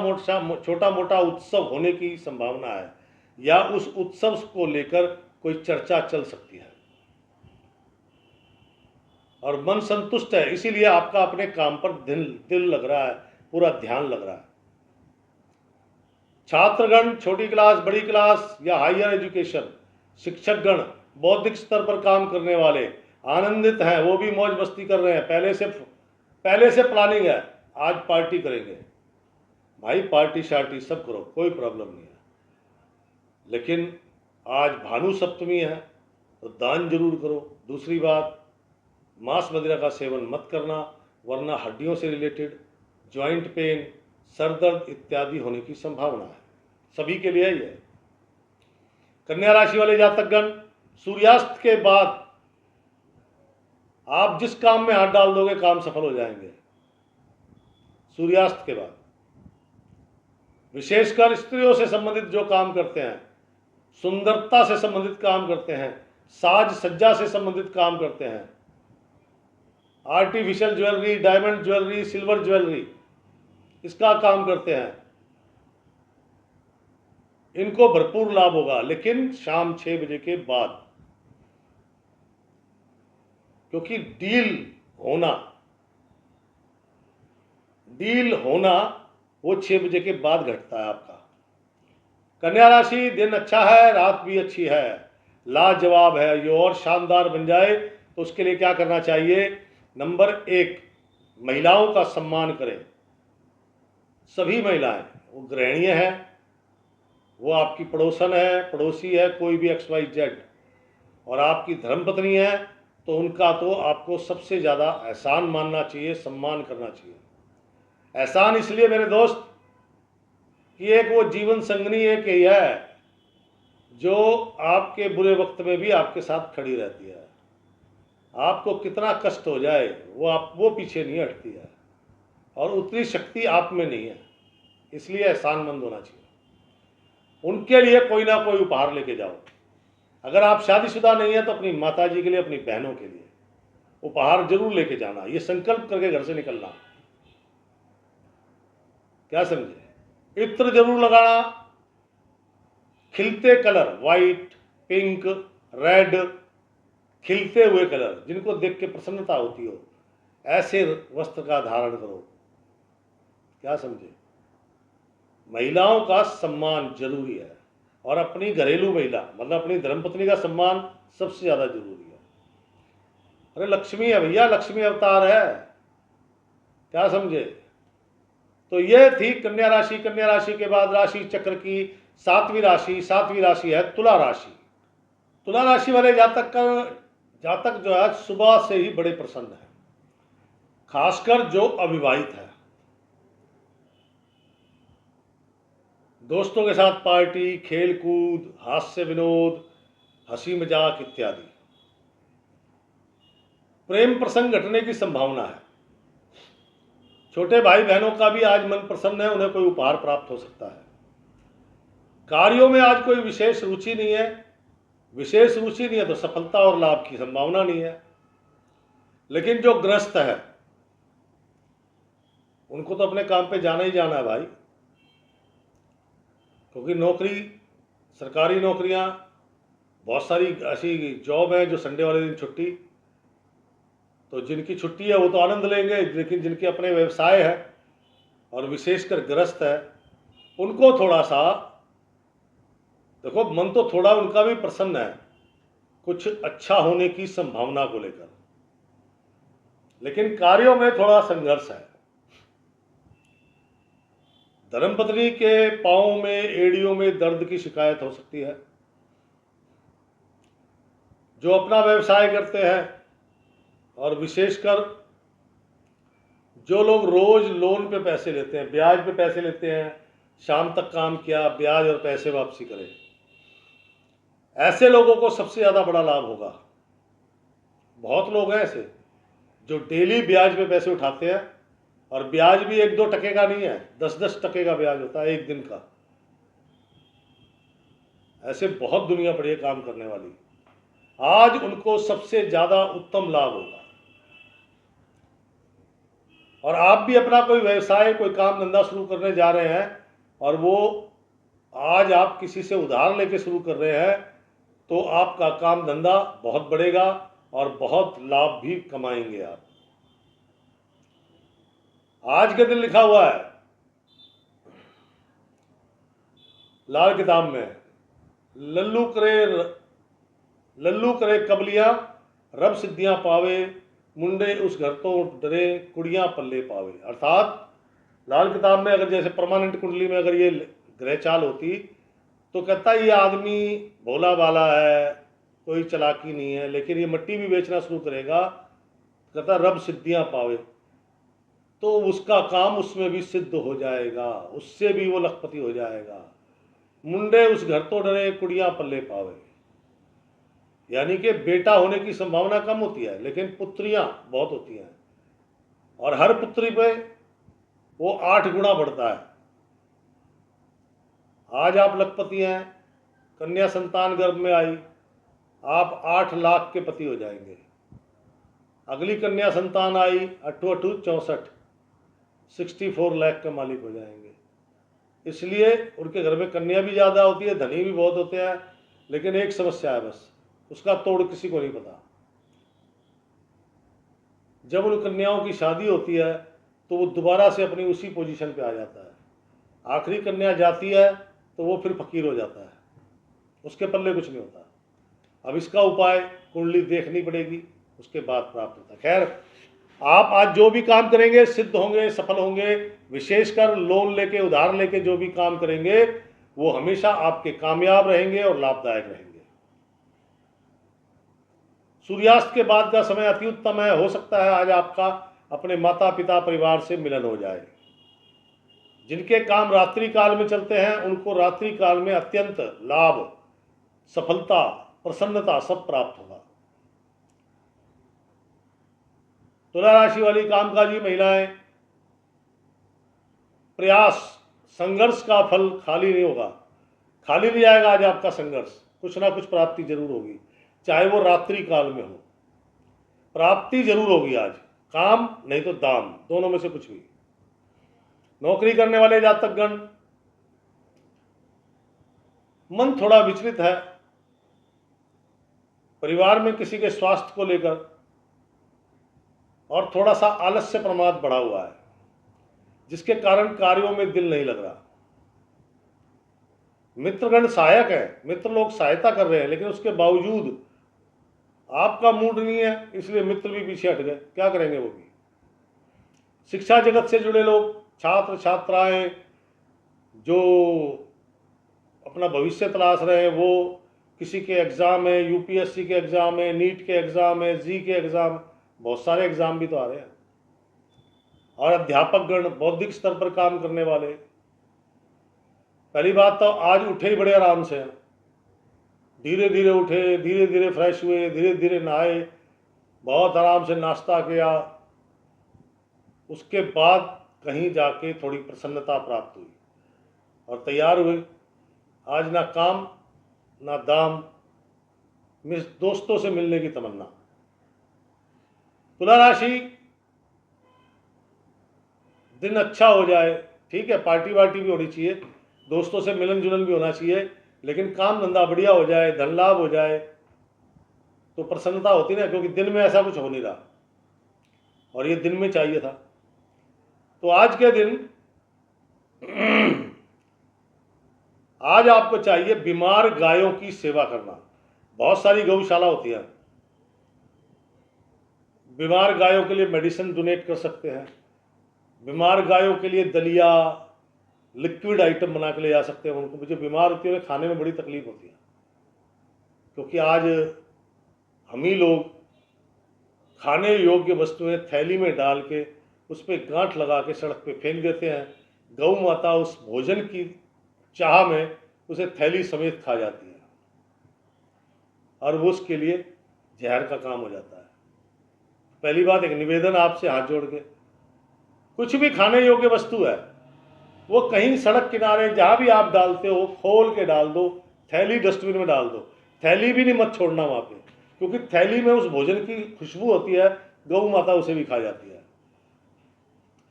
मोटा उत्सव होने की संभावना है, या उस उत्सव को लेकर कोई चर्चा चल सकती है, और मन संतुष्ट है, इसीलिए आपका अपने काम पर दिल लग रहा है, पूरा ध्यान लग रहा है। छात्रगण, छोटी क्लास बड़ी क्लास या हायर एजुकेशन, शिक्षकगण, बौद्धिक स्तर पर काम करने वाले आनंदित हैं, वो भी मौज मस्ती कर रहे हैं। पहले से प्लानिंग है, आज पार्टी करेंगे भाई, पार्टी शार्टी सब करो, कोई प्रॉब्लम नहीं है। लेकिन आज भानु सप्तमी है तो दान जरूर करो। दूसरी बात, मांस मदिरा का सेवन मत करना, वरना हड्डियों से रिलेटेड जॉइंट पेन, सर दर्द इत्यादि होने की संभावना है। सभी के लिए ही है। कन्या राशि वाले जातकगण, सूर्यास्त के बाद आप जिस काम में हाथ डाल दोगे काम सफल हो जाएंगे। सूर्यास्त के बाद विशेषकर स्त्रियों से संबंधित जो काम करते हैं, सुंदरता से संबंधित काम करते हैं, साज सज्जा से संबंधित काम करते हैं, artificial jewellery, diamond jewellery, silver jewellery, इसका काम करते हैं, इनको भरपूर लाभ होगा। लेकिन शाम 6 बजे के बाद, क्योंकि डील होना वो 6 बजे के बाद घटता है आपका। कन्या राशि, दिन अच्छा है, रात भी अच्छी है, लाजवाब है। ये और शानदार बन जाए तो उसके लिए क्या करना चाहिए? नंबर 1, महिलाओं का सम्मान करें। सभी महिलाएं, वो गृहिणी है, वो आपकी पड़ोसन है, पड़ोसी है, कोई भी XYZ, और आपकी धर्मपत्नी है, तो उनका तो आपको सबसे ज़्यादा एहसान मानना चाहिए, सम्मान करना चाहिए। एहसान इसलिए मेरे दोस्त कि एक वो जीवन संगनी एक ही है जो आपके बुरे वक्त में भी आपके साथ खड़ी रहती है। आपको कितना कष्ट हो जाए वो पीछे नहीं हटती है, और उतनी शक्ति आप में नहीं है, इसलिए एहसानमंद होना चाहिए। उनके लिए कोई ना कोई उपहार लेके जाओ। अगर आप शादीशुदा नहीं है तो अपनी माताजी के लिए, अपनी बहनों के लिए उपहार जरूर लेके जाना। ये संकल्प करके घर से निकलना। क्या समझे? इत्र जरूर लगाना, खिलते कलर, वाइट, पिंक, रेड, खिलते हुए कलर जिनको देख के प्रसन्नता होती हो, ऐसे वस्त्र का धारण करो। क्या समझे? महिलाओं का सम्मान जरूरी है, और अपनी घरेलू महिला मतलब अपनी धर्मपत्नी का सम्मान सबसे ज्यादा जरूरी है। अरे लक्ष्मी है भैया, लक्ष्मी अवतार है। क्या समझे? तो ये थी कन्या राशि। कन्या राशि के बाद राशि चक्र की सातवीं राशि है तुला राशि। तुला राशि वाले जातक जो है सुबह से ही बड़े प्रसन्न है, खासकर जो अविवाहित है। दोस्तों के साथ पार्टी, खेल कूद, हास्य विनोद, हंसी मजाक इत्यादि। प्रेम प्रसंग घटने की संभावना है। छोटे भाई बहनों का भी आज मन प्रसन्न है, उन्हें कोई उपहार प्राप्त हो सकता है। कार्यों में आज कोई विशेष रुचि नहीं है, तो सफलता और लाभ की संभावना नहीं है। लेकिन जो ग्रस्त है उनको तो अपने काम पे जाना ही जाना है भाई, क्योंकि नौकरी, सरकारी नौकरियां, बहुत सारी ऐसी जॉब है जो संडे वाले दिन छुट्टी, तो जिनकी छुट्टी है वो तो आनंद लेंगे, लेकिन जिनके अपने व्यवसाय है और विशेषकर ग्रस्त है उनको थोड़ा सा, देखो मन तो थोड़ा उनका भी प्रसन्न है कुछ अच्छा होने की संभावना को लेकर, लेकिन कार्यों में थोड़ा संघर्ष है। धर्मपत्नी के पांव में, एड़ियों में दर्द की शिकायत हो सकती है। जो अपना व्यवसाय करते हैं और विशेषकर जो लोग रोज लोन पे पैसे लेते हैं, ब्याज पे पैसे लेते हैं, शाम तक काम किया, ब्याज और पैसे वापसी करें, ऐसे लोगों को सबसे ज़्यादा बड़ा लाभ होगा। बहुत लोग हैं ऐसे जो डेली ब्याज पे पैसे उठाते हैं, और ब्याज भी 1-2 टके का नहीं है, 10-10 टके का ब्याज होता है एक दिन का। ऐसे बहुत दुनिया पड़ी है काम करने वाली, आज उनको सबसे ज़्यादा उत्तम लाभ होगा। और आप भी अपना कोई व्यवसाय, कोई काम धंधा शुरू करने जा रहे हैं और वो आज आप किसी से उधार लेके शुरू कर रहे हैं, तो आपका काम धंधा बहुत बढ़ेगा और बहुत लाभ भी कमाएंगे आप। आज के दिन लिखा हुआ है लाल किताब में, लल्लू करे कबलियां, रब सिद्धियां पावे, मुंडे उस घर तो डरे, कुड़ियां पल्ले पावे। अर्थात लाल किताब में अगर जैसे परमानेंट कुंडली में अगर ये ग्रह चाल होती तो कहता ये आदमी भोला भाला है, कोई चालाकी नहीं है, लेकिन ये मिट्टी भी बेचना शुरू करेगा, कहता रब सिद्धियां पावे, तो उसका काम उसमें भी सिद्ध हो जाएगा, उससे भी वो लखपति हो जाएगा। मुंडे उस घर तो डरे, कुड़ियां पल्ले पावे, यानी कि बेटा होने की संभावना कम होती है लेकिन पुत्रियां बहुत होती हैं, और हर पुत्री पे वो 8 गुना बढ़ता है। आज आप लखपति हैं, कन्या संतान गर्भ में आई, आप 8 लाख के पति हो जाएंगे। अगली कन्या संतान आई, 8×8 64 लाख का मालिक हो जाएंगे। इसलिए उनके घर में कन्या भी ज़्यादा होती है, धनी भी बहुत होते हैं, लेकिन एक समस्या है बस, उसका तोड़ किसी को नहीं पता। जब उन कन्याओं की शादी होती है तो वो दोबारा से अपनी उसी पोजीशन पे आ जाता है। आखिरी कन्या जाती है तो वो फिर फकीर हो जाता है, उसके पल्ले कुछ नहीं होता। अब इसका उपाय कुंडली देखनी पड़ेगी, उसके बाद प्राप्त होता है। खैर, आप आज जो भी काम करेंगे सिद्ध होंगे, सफल होंगे। विशेषकर लोन लेके, उधार लेके जो भी काम करेंगे वो हमेशा आपके कामयाब रहेंगे और लाभदायक रहेंगे। सूर्यास्त के बाद का समय अति उत्तम है, हो सकता है आज आपका अपने माता पिता परिवार से मिलन हो जाए। जिनके काम रात्रि काल में चलते हैं उनको रात्रि काल में अत्यंत लाभ, सफलता, प्रसन्नता सब प्राप्त होगा। तुला राशि वाली कामकाजी महिलाएं, प्रयास, संघर्ष का फल खाली नहीं होगा, खाली नहीं जाएगा आज आपका संघर्ष, कुछ ना कुछ प्राप्ति जरूर होगी, चाहे वो रात्रि काल में हो, प्राप्ति जरूर होगी आज। काम नहीं तो दाम, दोनों में से कुछ भी। नौकरी करने वाले जातकगण, मन थोड़ा विचलित है, परिवार में किसी के स्वास्थ्य को लेकर, और थोड़ा सा आलस्य प्रमाद बढ़ा हुआ है, जिसके कारण कार्यों में दिल नहीं लग रहा। मित्रगण सहायक है, मित्र लोग सहायता कर रहे हैं, लेकिन उसके बावजूद आपका मूड नहीं है, इसलिए मित्र भी पीछे हट गए, क्या करेंगे वो भी। शिक्षा जगत से जुड़े लोग, छात्र छात्राएं जो अपना भविष्य तलाश रहे हैं, वो किसी के एग्ज़ाम है, यूपीएससी के एग्ज़ाम है, नीट के एग्ज़ाम है, जी के एग्ज़ाम, बहुत सारे एग्ज़ाम भी तो आ रहे हैं। और अध्यापक गण, बौद्धिक स्तर पर काम करने वाले, पहली बात तो आज उठे ही बड़े आराम से हैं, धीरे धीरे उठे, धीरे धीरे फ्रेश हुए, धीरे धीरे नहाए, बहुत आराम से नाश्ता किया, उसके बाद कहीं जाके थोड़ी प्रसन्नता प्राप्त हुई और तैयार हुए। आज ना काम ना दाम, दोस्तों से मिलने की तमन्ना। तुला राशि, दिन अच्छा हो जाए, ठीक है, पार्टी वार्टी भी होनी चाहिए, दोस्तों से मिलन जुलन भी होना चाहिए, लेकिन काम धंधा बढ़िया हो जाए, धन लाभ हो जाए तो प्रसन्नता होती ना, क्योंकि दिन में ऐसा कुछ हो नहीं रहा और ये दिन में चाहिए था। तो आज के दिन आज आपको चाहिए बीमार गायों की सेवा करना। बहुत सारी गौशाला होती है, बीमार गायों के लिए मेडिसिन डोनेट कर सकते हैं, बीमार गायों के लिए दलिया, लिक्विड आइटम बना के ले जा सकते हैं। उनको जो बीमार होती है उन्हें खाने में बड़ी तकलीफ होती है, क्योंकि आज हम ही लोग खाने योग्य वस्तुएं थैली में डाल के उस पर गांठ लगा के सड़क पे फेंक देते हैं। गौ माता उस भोजन की चाह में उसे थैली समेत खा जाती है और वो उसके लिए जहर का काम हो जाता है। पहली बात, एक निवेदन आपसे हाथ जोड़ के, कुछ भी खाने योग्य वस्तु है वो कहीं सड़क किनारे जहाँ भी आप डालते हो खोल के डाल दो, थैली डस्टबिन में डाल दो, थैली भी नहीं मत छोड़ना वहाँ पे, क्योंकि थैली में उस भोजन की खुशबू होती है, गौ माता उसे भी खा जाती है।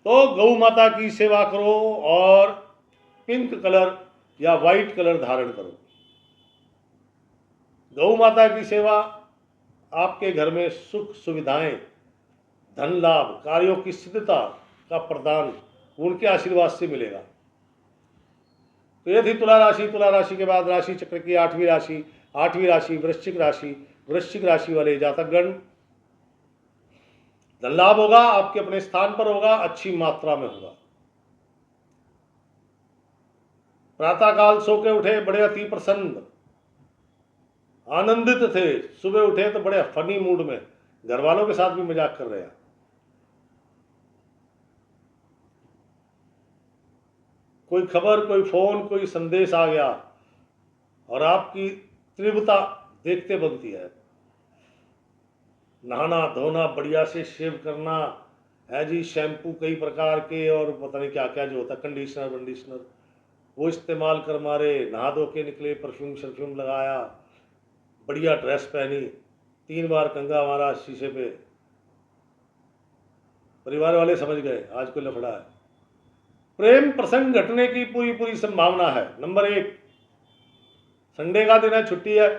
तो गौ माता की सेवा करो और पिंक कलर या वाइट कलर धारण करो। गौ माता की सेवा आपके घर में सुख सुविधाएं, धन लाभ, कार्यों की सिद्धता का प्रदान उनके आशीर्वाद से मिलेगा। तो ये थी तुला राशि। तुला राशि के बाद राशि चक्र की आठवीं राशि वृश्चिक राशि। वृश्चिक राशि वाले जातकगण, धन लाभ होगा, आपके अपने स्थान पर होगा, अच्छी मात्रा में होगा। प्रातः काल सो के उठे बड़े अति प्रसन्न आनंदित थे, सुबह उठे तो बड़े फनी मूड में, घर वालों के साथ भी मजाक कर रहे हैं। कोई खबर, कोई फोन, कोई संदेश आ गया और आपकी तीव्रता देखते बनती है। नहाना धोना, बढ़िया से शेव करना है जी, शैम्पू कई प्रकार के और पता नहीं क्या क्या जो होता है, कंडीशनर वो इस्तेमाल कर मारे, नहा धो के निकले, परफ्यूम लगाया, बढ़िया ड्रेस पहनी, 3 बार कंगा मारा शीशे पे। परिवार वाले समझ गए आज कोई लफड़ा है। प्रेम प्रसंग घटने की पूरी संभावना है। नंबर 1, संडे का दिन है, छुट्टी है,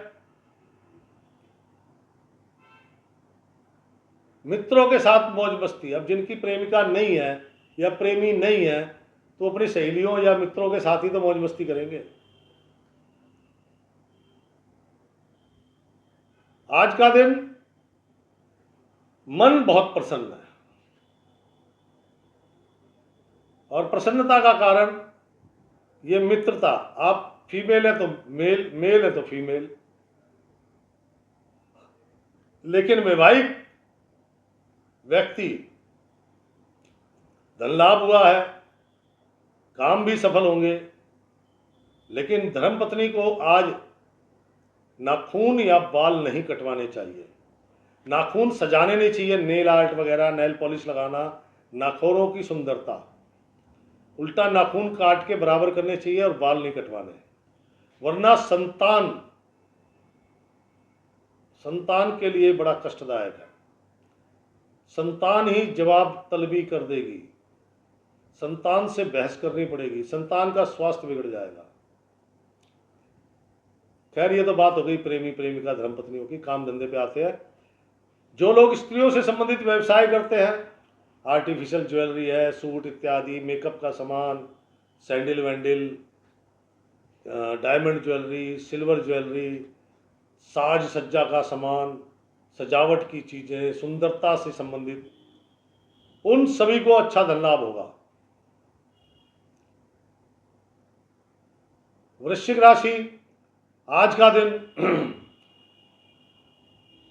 मित्रों के साथ मौज मस्ती। अब जिनकी प्रेमिका नहीं है या प्रेमी नहीं है तो अपनी सहेलियों या मित्रों के साथ ही तो मौज मस्ती करेंगे। आज का दिन मन बहुत प्रसन्न है और प्रसन्नता का कारण ये मित्रता। आप फीमेल है तो मेल, मेल है तो फीमेल, लेकिन वैवाहिक व्यक्ति, धन लाभ हुआ है, काम भी सफल होंगे, लेकिन धर्मपत्नी को आज नाखून या बाल नहीं कटवाने चाहिए, नाखून सजाने नहीं चाहिए, नेल आर्ट वगैरह, नेल पॉलिश लगाना नाखूनों की सुंदरता, उल्टा नाखून काट के बराबर करने चाहिए और बाल नहीं कटवाने, वरना संतान के लिए बड़ा कष्टदायक है। संतान ही जवाब तलबी कर देगी, संतान से बहस करनी पड़ेगी, संतान का स्वास्थ्य बिगड़ जाएगा। खैर, ये तो बात हो गई प्रेमी प्रेमिका धर्मपत्नियों की। काम धंधे पे आते हैं। जो लोग स्त्रियों से संबंधित व्यवसाय करते हैं, आर्टिफिशियल ज्वेलरी है, सूट इत्यादि, मेकअप का सामान, sandal vandal, diamond jewellery, silver jewellery, साज सज्जा का सामान, सजावट की चीज़ें, सुंदरता से संबंधित, उन सभी को अच्छा धन लाभ होगा। वृश्चिक राशि, आज का दिन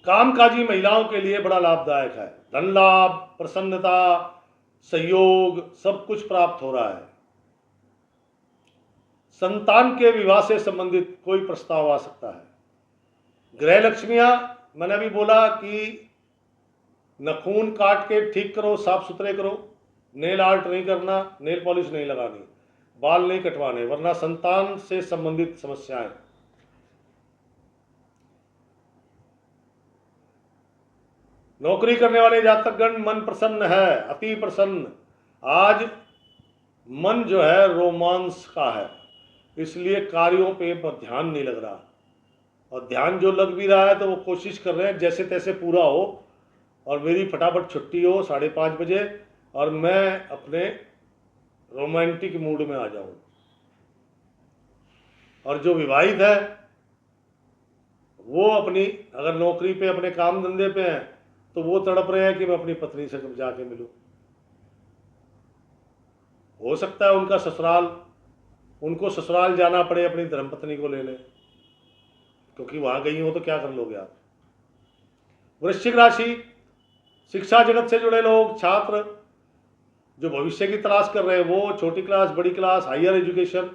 कामकाजी महिलाओं के लिए बड़ा लाभदायक है। धन लाभ, प्रसन्नता, सहयोग सब कुछ प्राप्त हो रहा है। संतान के विवाह से संबंधित कोई प्रस्ताव आ सकता है। गृह लक्ष्मियां, मैंने अभी बोला कि नाखून काट के ठीक करो, साफ सुथरे करो, नेल आर्ट नहीं करना, नेल पॉलिश नहीं लगानी, बाल नहीं कटवाने, वरना संतान से संबंधित समस्याएं। नौकरी करने वाले जातकगण, मन प्रसन्न है, अति प्रसन्न। आज मन जो है रोमांस का है, इसलिए कार्यों पे ध्यान नहीं लग रहा, और ध्यान जो लग भी रहा है तो वो कोशिश कर रहे हैं जैसे तैसे पूरा हो और मेरी फटाफट छुट्टी हो 5:30 बजे और मैं अपने रोमांटिक मूड में आ जाऊं। और जो विवाहित है वो अपनी, अगर नौकरी पे अपने काम धंधे पे हैं तो वो तड़प रहे हैं कि मैं अपनी पत्नी से कब जाके मिलूं। हो सकता है उनको ससुराल जाना पड़े अपनी धर्मपत्नी को लेने, क्योंकि वहां गई हो तो क्या कर लोगे आप। वृश्चिक राशि, शिक्षा जगत से जुड़े लोग, छात्र जो भविष्य की तलाश कर रहे हैं, वो छोटी क्लास, बड़ी क्लास, हायर एजुकेशन,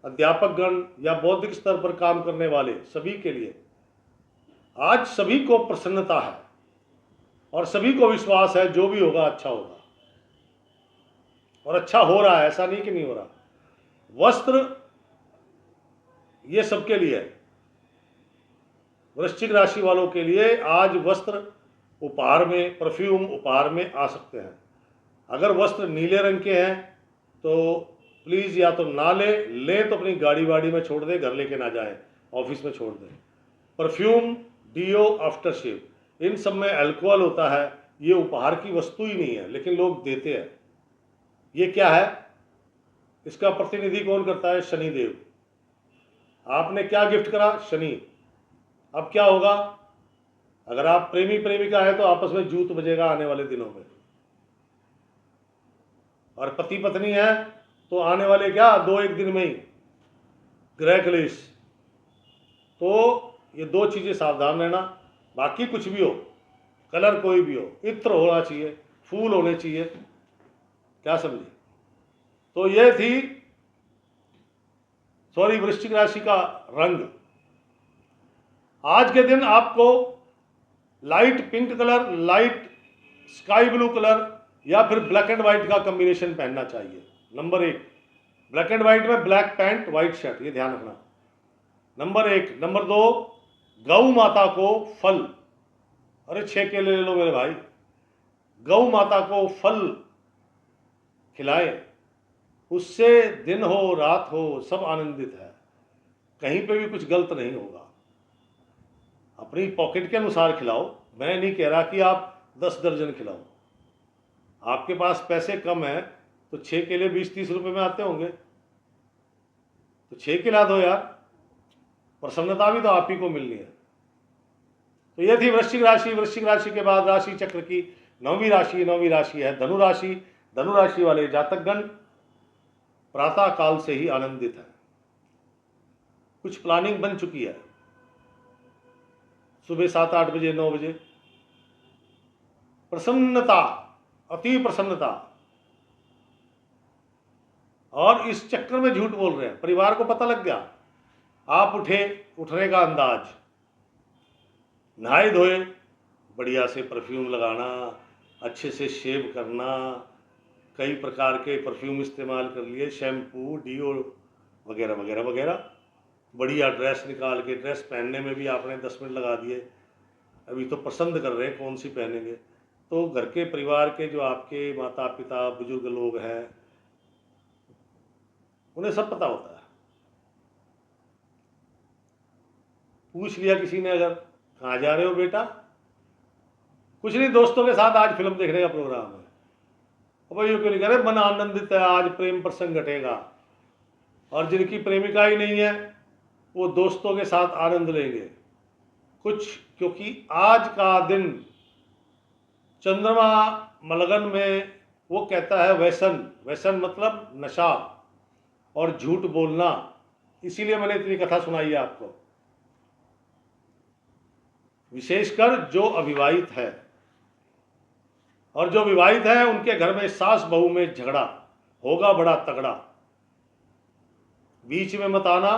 अध्यापक गण या बौद्धिक स्तर पर काम करने वाले सभी के लिए आज सभी को प्रसन्नता है और सभी को विश्वास है जो भी होगा अच्छा होगा, और अच्छा हो रहा है, ऐसा नहीं कि नहीं हो रहा। वस्त्र ये सबके लिए है। वृश्चिक राशि वालों के लिए आज वस्त्र उपहार में, परफ्यूम उपहार में आ सकते हैं। अगर वस्त्र नीले रंग के हैं तो प्लीज़ या तो ना ले तो अपनी गाड़ी वाड़ी में छोड़ दे, घर लेके ना जाए, ऑफिस में छोड़ दें। परफ्यूम, डीओ, आफ्टर शेव, इन सब में अल्कोहल होता है। ये उपहार की वस्तु ही नहीं है, लेकिन लोग देते हैं। ये क्या है? इसका प्रतिनिधि कौन करता है? शनिदेव। आपने क्या गिफ्ट करा? शनि। अब क्या होगा? अगर आप प्रेमी प्रेमिका है तो आपस में जूत बजेगा आने वाले दिनों में, और पति पत्नी है तो आने वाले क्या 2-1 दिन में ही गृह क्लेश। तो ये 2 चीज़ें सावधान रहना। बाकी कुछ भी हो, कलर कोई भी हो, इत्र होना चाहिए, फूल होने चाहिए, क्या समझे। तो ये थी वृश्चिक राशि का रंग। आज के दिन आपको light pink colour, light sky blue colour या फिर ब्लैक एंड व्हाइट का कॉम्बिनेशन पहनना चाहिए। नंबर 1, ब्लैक एंड व्हाइट में ब्लैक पैंट, व्हाइट शर्ट, ये ध्यान रखना। नंबर 1। नंबर 2, गौ माता को फल, अरे 6 केले ले लो मेरे भाई, गौ माता को फल खिलाएं, उससे दिन हो रात हो सब आनंदित है, कहीं पे भी कुछ गलत नहीं होगा। अपनी पॉकेट के अनुसार खिलाओ, मैं नहीं कह रहा कि आप 10 दर्जन खिलाओ। आपके पास पैसे कम है तो 6 केले 20-30 रुपए में आते होंगे, तो 6 खिला दो यार, प्रसन्नता भी तो आप ही को मिलनी है। तो यह थी वृश्चिक राशि। वृश्चिक राशि के बाद राशि चक्र की 9वीं राशि है धनु राशि। धनु राशि वाले जातकगण प्रातः काल से ही आनंदित है। कुछ प्लानिंग बन चुकी है, सुबह 7-8 बजे, 9 बजे, प्रसन्नता, अति प्रसन्नता। और इस चक्कर में झूठ बोल रहे हैं, परिवार को पता लग गया। आप उठने का अंदाज, नहाए धोए, बढ़िया से परफ्यूम लगाना, अच्छे से शेव करना, कई प्रकार के परफ्यूम इस्तेमाल कर लिए, शैम्पू, डीओ वगैरह वगैरह वगैरह। बढ़िया ड्रेस निकाल के, ड्रेस पहनने में भी आपने 10 मिनट लगा दिए, अभी तो पसंद कर रहे हैं कौन सी पहनेंगे। तो घर के परिवार के जो आपके माता पिता बुजुर्ग लोग हैं, उन्हें सब पता होता है। पूछ लिया किसी ने, अगर कहाँ जा रहे हो बेटा? कुछ नहीं, दोस्तों के साथ आज फिल्म देखने का प्रोग्राम है। अब ये क्यों नहीं कह रहे? मन आनंदित है, आज प्रेम प्रसंग घटेगा। और जिनकी प्रेमिका ही नहीं है वो दोस्तों के साथ आनंद लेंगे कुछ, क्योंकि आज का दिन चंद्रमा मलगन में वो कहता है व्यसन मतलब नशा और झूठ बोलना। इसीलिए मैंने इतनी कथा सुनाई है आपको। विशेषकर जो अविवाहित है, और जो विवाहित है उनके घर में सास बहू में झगड़ा होगा बड़ा तगड़ा। बीच में मत आना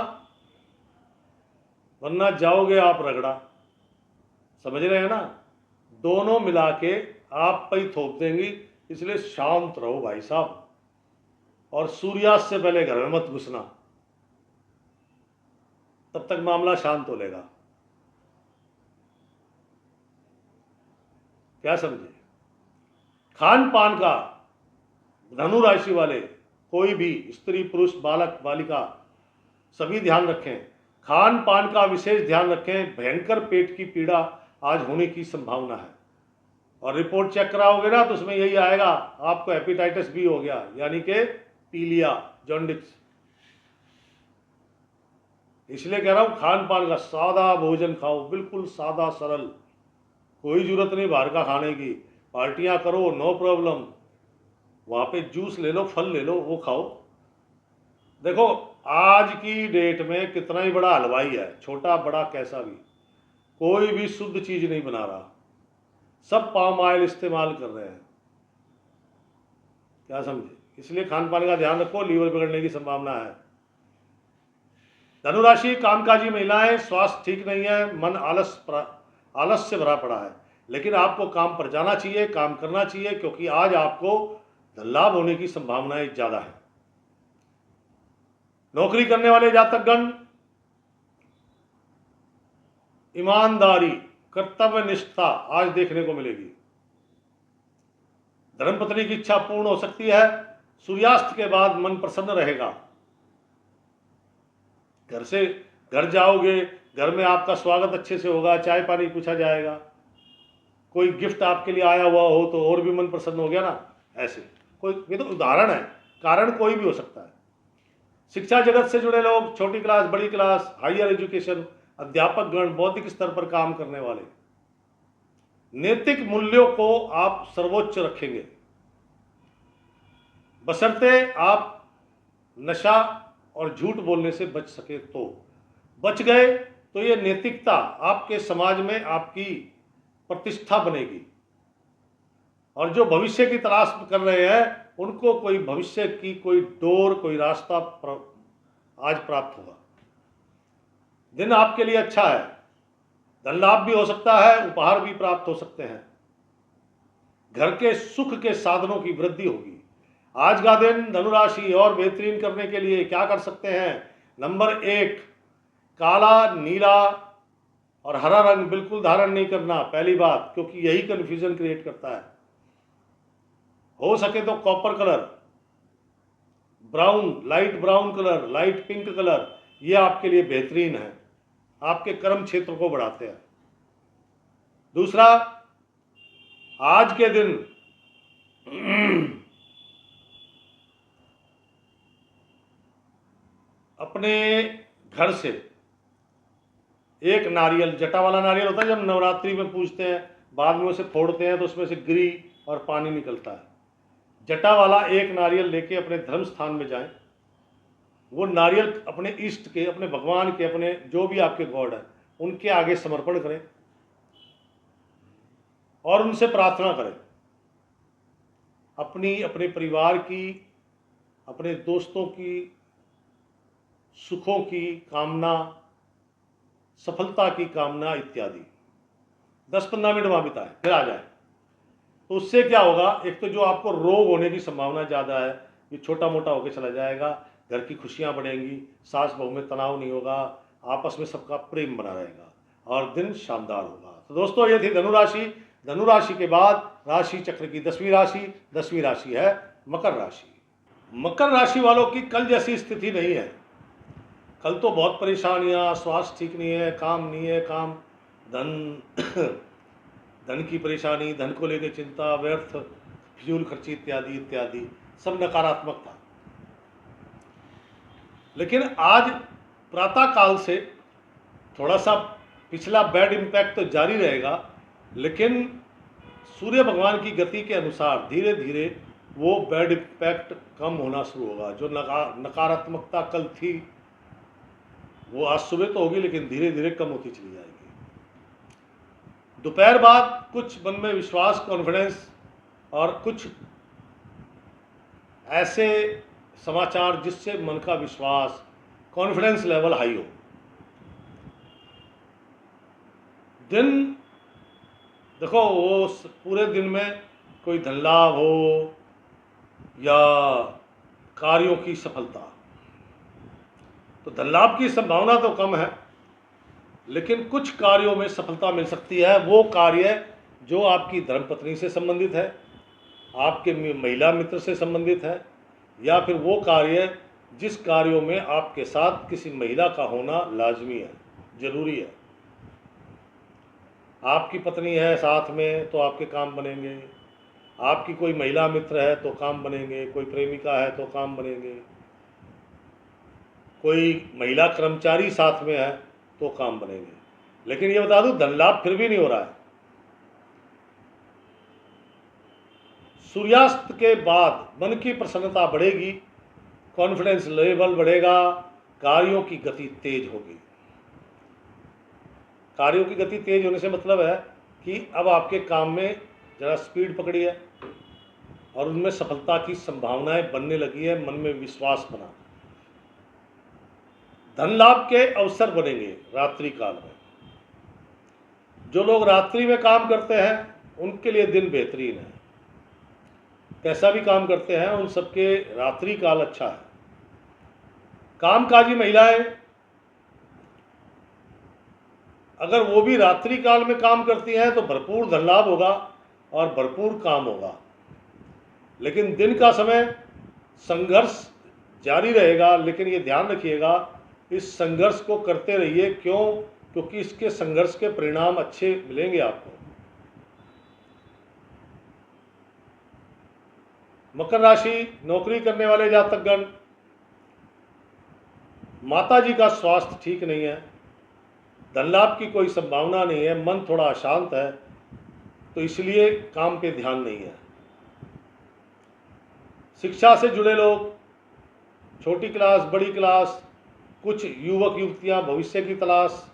वरना जाओगे आप रगड़ा। समझ रहे हैं ना, दोनों मिला के आप पे ही थोप देंगी, इसलिए शांत रहो भाई साहब, और सूर्यास्त से पहले घर में मत घुसना, तब तक मामला शांत हो लेगा। क्या समझे? खान पान का धनु राशि वाले कोई भी स्त्री पुरुष बालक बालिका सभी ध्यान रखें, खान पान का विशेष ध्यान रखें। भयंकर पेट की पीड़ा आज होने की संभावना है, और रिपोर्ट चेक कराओगे ना तो उसमें यही आएगा आपको हेपेटाइटिस बी हो गया, यानी कि पीलिया, जॉन्डिस। इसलिए कह रहा हूं खान पान का सादा भोजन खाओ, बिल्कुल सादा सरल, कोई जरूरत नहीं बाहर का खाने की। पार्टियां करो नो प्रॉब्लम, वहां पे जूस ले लो, फल ले लो, वो खाओ। देखो आज की डेट में कितना ही बड़ा हलवाई है, छोटा बड़ा कैसा भी, कोई भी शुद्ध चीज नहीं बना रहा, सब पाम ऑयल इस्तेमाल कर रहे हैं। क्या समझे? इसलिए खान पान का ध्यान रखो, लीवर बिगड़ने की संभावना है। धनुराशि कामकाजी महिलाएं, स्वास्थ्य ठीक नहीं है, मन आलस से भरा पड़ा है, लेकिन आपको काम पर जाना चाहिए, काम करना चाहिए, क्योंकि आज आपको धन लाभ होने की संभावनाएं ज्यादा है। नौकरी करने वाले जातकगण ईमानदारी, कर्तव्य निष्ठा आज देखने को मिलेगी। धर्मपत्नी की इच्छा पूर्ण हो सकती है। सूर्यास्त के बाद मन प्रसन्न रहेगा। घर जाओगे, घर में आपका स्वागत अच्छे से होगा, चाय पानी पूछा जाएगा, कोई गिफ्ट आपके लिए आया हुआ हो तो और भी मन प्रसन्न हो गया ना। ऐसे कोई, ये तो उदाहरण है, कारण कोई भी हो सकता है। शिक्षा जगत से जुड़े लोग, छोटी क्लास बड़ी क्लास, हायर एजुकेशन, अध्यापक गण, बौद्धिक स्तर पर काम करने वाले, नैतिक मूल्यों को आप सर्वोच्च रखेंगे, बशर्ते आप नशा और झूठ बोलने से बच सके। तो बच गए तो ये नैतिकता आपके समाज में आपकी प्रतिष्ठा बनेगी, और जो भविष्य की तलाश कर रहे हैं उनको कोई भविष्य की कोई डोर, कोई रास्ता आज प्राप्त होगा। दिन आपके लिए अच्छा है, धन लाभ भी हो सकता है, उपहार भी प्राप्त हो सकते हैं, घर के सुख के साधनों की वृद्धि होगी। आज का दिन धनुराशि और बेहतरीन करने के लिए क्या कर सकते हैं? नंबर 1, काला, नीला और हरा रंग बिल्कुल धारण नहीं करना, पहली बात, क्योंकि यही कंफ्यूजन क्रिएट करता है। हो सके तो copper colour, brown, light brown colour, light pink colour, ये आपके लिए बेहतरीन है, आपके कर्म क्षेत्र को बढ़ाते हैं। दूसरा, आज के दिन अपने घर से एक नारियल, जटा वाला नारियल होता है, जब नवरात्रि में पूजते हैं, बाद में उसे फोड़ते हैं तो उसमें से गिरी और पानी निकलता है। जटा वाला एक नारियल लेके अपने धर्म स्थान में जाएं, वो नारियल अपने इष्ट के, अपने भगवान के, अपने जो भी आपके गॉड है उनके आगे समर्पण करें और उनसे प्रार्थना करें, अपने परिवार की, अपने दोस्तों की सुखों की कामना, सफलता की कामना इत्यादि। 10-15 मिनट वहां बिताएं, फिर आ जाए। तो उससे क्या होगा? एक तो जो आपको रोग होने की संभावना ज़्यादा है ये छोटा मोटा होकर चला जाएगा, घर की खुशियां बढ़ेंगी, सास बहू में तनाव नहीं होगा, आपस में सबका प्रेम बना रहेगा और दिन शानदार होगा। तो दोस्तों ये थी धनुराशि। धनुराशि के बाद राशि चक्र की 10वीं राशि है मकर राशि। मकर राशि वालों की कल जैसी स्थिति नहीं है। कल तो बहुत परेशानियां, स्वास्थ्य ठीक नहीं है, काम नहीं है, काम धन की परेशानी, धन को लेकर चिंता, व्यर्थ फिजूल खर्ची इत्यादि इत्यादि, सब नकारात्मक था। लेकिन आज प्रातः काल से थोड़ा सा पिछला बैड इम्पैक्ट तो जारी रहेगा, लेकिन सूर्य भगवान की गति के अनुसार धीरे धीरे वो बैड इम्पैक्ट कम होना शुरू होगा। जो नकारात्मकता कल थी वो आज सुबह तो होगी, लेकिन धीरे धीरे कम होती चली जाएगी। दोपहर बाद कुछ मन में विश्वास, कॉन्फिडेंस और कुछ ऐसे समाचार जिससे मन का विश्वास, कॉन्फिडेंस लेवल हाई हो। दिन देखो, वो पूरे दिन में कोई धन लाभ हो या कार्यों की सफलता, तो धन लाभ की संभावना तो कम है, लेकिन कुछ कार्यों में सफलता मिल सकती है। वो कार्य जो आपकी धर्मपत्नी से संबंधित है, आपके महिला मित्र से संबंधित है, या फिर वो कार्य जिस कार्यों में आपके साथ किसी महिला का होना लाजमी है, जरूरी है। आपकी पत्नी है साथ में तो आपके काम बनेंगे, आपकी कोई महिला मित्र है तो काम बनेंगे, कोई प्रेमिका है तो काम बनेंगे, कोई महिला कर्मचारी साथ में है तो काम बनेंगे। लेकिन ये बता दूं, धन लाभ फिर भी नहीं हो रहा है। सूर्यास्त के बाद मन की प्रसन्नता बढ़ेगी, कॉन्फिडेंस लेवल बढ़ेगा, कार्यों की गति तेज होगी। कार्यों की गति तेज होने से मतलब है कि अब आपके काम में ज़रा स्पीड पकड़ी है और उनमें सफलता की संभावनाएं बनने लगी है, मन में विश्वास बना। धन लाभ के अवसर बनेंगे रात्रि काल में। जो लोग रात्रि में काम करते हैं उनके लिए दिन बेहतरीन है। कैसा भी काम करते हैं उन सबके रात्रि काल अच्छा है। कामकाजी महिलाएं अगर वो भी रात्रि काल में काम करती हैं तो भरपूर धन लाभ होगा और भरपूर काम होगा। लेकिन दिन का समय संघर्ष जारी रहेगा, लेकिन ये ध्यान रखिएगा इस संघर्ष को करते रहिए। क्यों? क्योंकि इसके संघर्ष के परिणाम अच्छे मिलेंगे आपको। मकर राशि, नौकरी करने वाले जातकगण, माता जी का स्वास्थ्य ठीक नहीं है, धन लाभ की कोई संभावना नहीं है, मन थोड़ा अशांत है, तो इसलिए काम पे ध्यान नहीं है। शिक्षा से जुड़े लोग, छोटी क्लास, बड़ी क्लास, कुछ युवक युवतियां भविष्य की तलाश,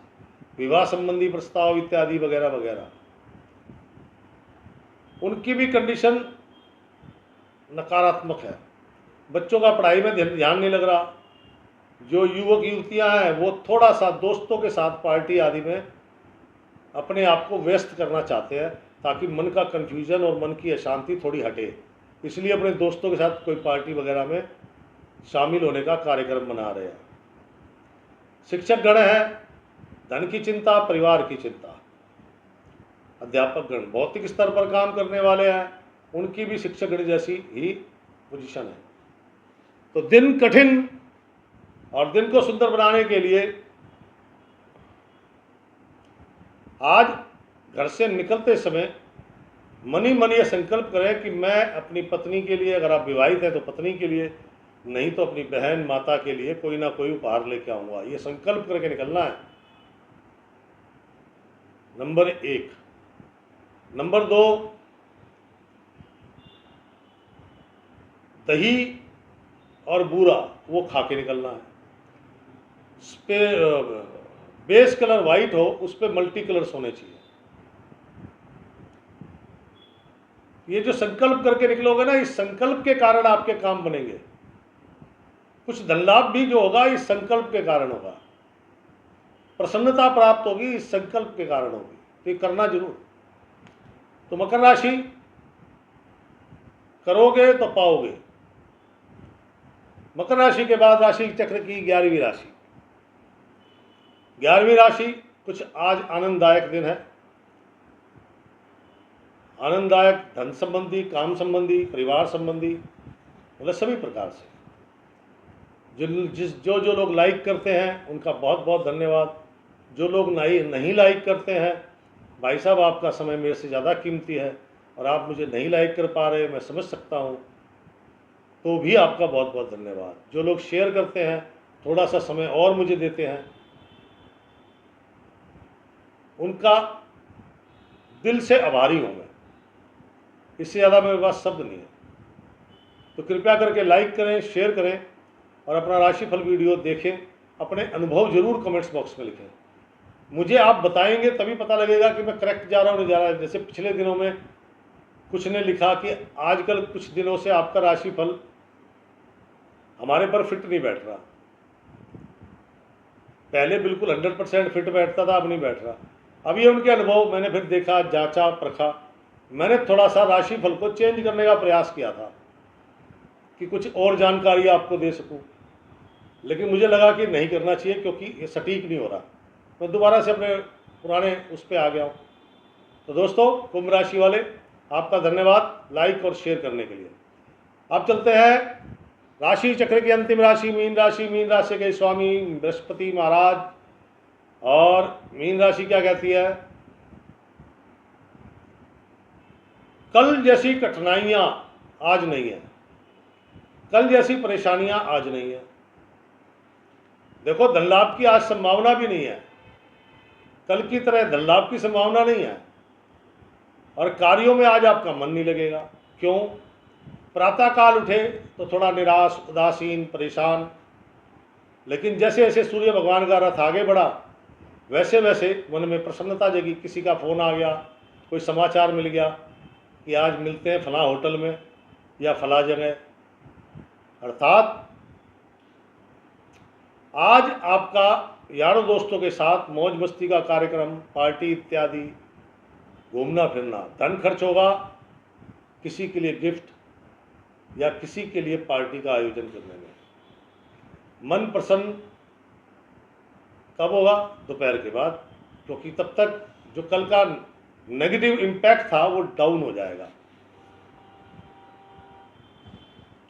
विवाह संबंधी प्रस्ताव इत्यादि वगैरह वगैरह, उनकी भी कंडीशन नकारात्मक है। बच्चों का पढ़ाई में ध्यान नहीं लग रहा। जो युवक युवतियां हैं वो थोड़ा सा दोस्तों के साथ पार्टी आदि में अपने आप को व्यस्त करना चाहते हैं ताकि मन का कन्फ्यूजन और मन की अशांति थोड़ी हटे। इसलिए अपने दोस्तों के साथ कोई पार्टी वगैरह में शामिल होने का कार्यक्रम बना रहे हैं। शिक्षक गण हैं, धन की चिंता, परिवार की चिंता। अध्यापक गण भौतिक स्तर पर काम करने वाले हैं, उनकी भी शिक्षक गण जैसी ही पोजीशन है। तो दिन कठिन, और दिन को सुंदर बनाने के लिए आज घर से निकलते समय मन ही मन ये संकल्प करें कि मैं अपनी पत्नी के लिए, अगर आप विवाहित हैं तो पत्नी के लिए, नहीं तो अपनी बहन माता के लिए कोई ना कोई उपहार लेके आऊँगा। ये संकल्प करके निकलना है, नंबर 1। नंबर 2, दही और बूरा वो खा के निकलना है। उस पर बेस कलर वाइट हो, उस पर मल्टी कलर्स होने चाहिए। ये जो संकल्प करके निकलोगे ना, इस संकल्प के कारण आपके काम बनेंगे। कुछ धन लाभ भी जो होगा इस संकल्प के कारण होगा, प्रसन्नता प्राप्त होगी इस संकल्प के कारण होगी। तो ये करना जरूर। तो मकर राशि, करोगे तो पाओगे। मकर राशि के बाद राशि चक्र की 11वीं राशि। 11वीं राशि कुछ आज आनंददायक दिन है। आनंददायक धन संबंधी, काम संबंधी, परिवार संबंधी, मतलब सभी प्रकार से। जो लोग लाइक करते हैं उनका बहुत बहुत धन्यवाद। जो लोग नहीं लाइक करते हैं, भाई साहब आपका समय मेरे से ज़्यादा कीमती है और आप मुझे नहीं लाइक कर पा रहे, मैं समझ सकता हूँ, तो भी आपका बहुत बहुत धन्यवाद। जो लोग शेयर करते हैं, थोड़ा सा समय और मुझे देते हैं, उनका दिल से आभारी हूँ मैं। इससे ज़्यादा मेरे पास शब्द नहीं है। तो कृपया करके लाइक करें, शेयर करें और अपना राशिफल वीडियो देखें। अपने अनुभव जरूर कमेंट्स बॉक्स में लिखें। मुझे आप बताएंगे तभी पता लगेगा कि मैं करेक्ट जा रहा हूँ नहीं जा रहा है। जैसे पिछले दिनों में कुछ ने लिखा कि आजकल कुछ दिनों से आपका राशिफल हमारे पर फिट नहीं बैठ रहा, पहले बिल्कुल 100% फिट बैठता था, अब नहीं बैठ रहा। अब ये उनके अनुभव मैंने फिर देखा, जांचा, परखा। मैंने थोड़ा सा राशिफल को चेंज करने का प्रयास किया था कि कुछ और जानकारी आपको दे सकूं, लेकिन मुझे लगा कि नहीं करना चाहिए क्योंकि ये सटीक नहीं हो रहा। मैं दोबारा से अपने पुराने उस पर आ गया हूँ। तो दोस्तों, कुंभ राशि वाले, आपका धन्यवाद लाइक और शेयर करने के लिए। अब चलते हैं राशि चक्र की अंतिम राशि मीन राशि। मीन राशि के स्वामी बृहस्पति महाराज, और मीन राशि क्या कहती है? कल जैसी कठिनाइयां आज नहीं है, कल जैसी परेशानियां आज नहीं है। देखो, धन लाभ की आज संभावना भी नहीं है, कल की तरह धन लाभ की संभावना नहीं है, और कार्यों में आज आपका मन नहीं लगेगा। क्यों? प्रातःकाल उठे तो थोड़ा निराश, उदासीन, परेशान, लेकिन जैसे जैसे सूर्य भगवान का रथ आगे बढ़ा वैसे वैसे मन में प्रसन्नता जगी। किसी का फ़ोन आ गया, कोई समाचार मिल गया कि आज मिलते हैं फला होटल में या फला जगह। अर्थात आज आपका यारों दोस्तों के साथ मौज मस्ती का कार्यक्रम, पार्टी इत्यादि, घूमना फिरना, धन खर्च होगा किसी के लिए गिफ्ट या किसी के लिए पार्टी का आयोजन करने में। मन प्रसन्न कब होगा? दोपहर के बाद, क्योंकि तब तक जो कल का नेगेटिव इम्पैक्ट था वो डाउन हो जाएगा।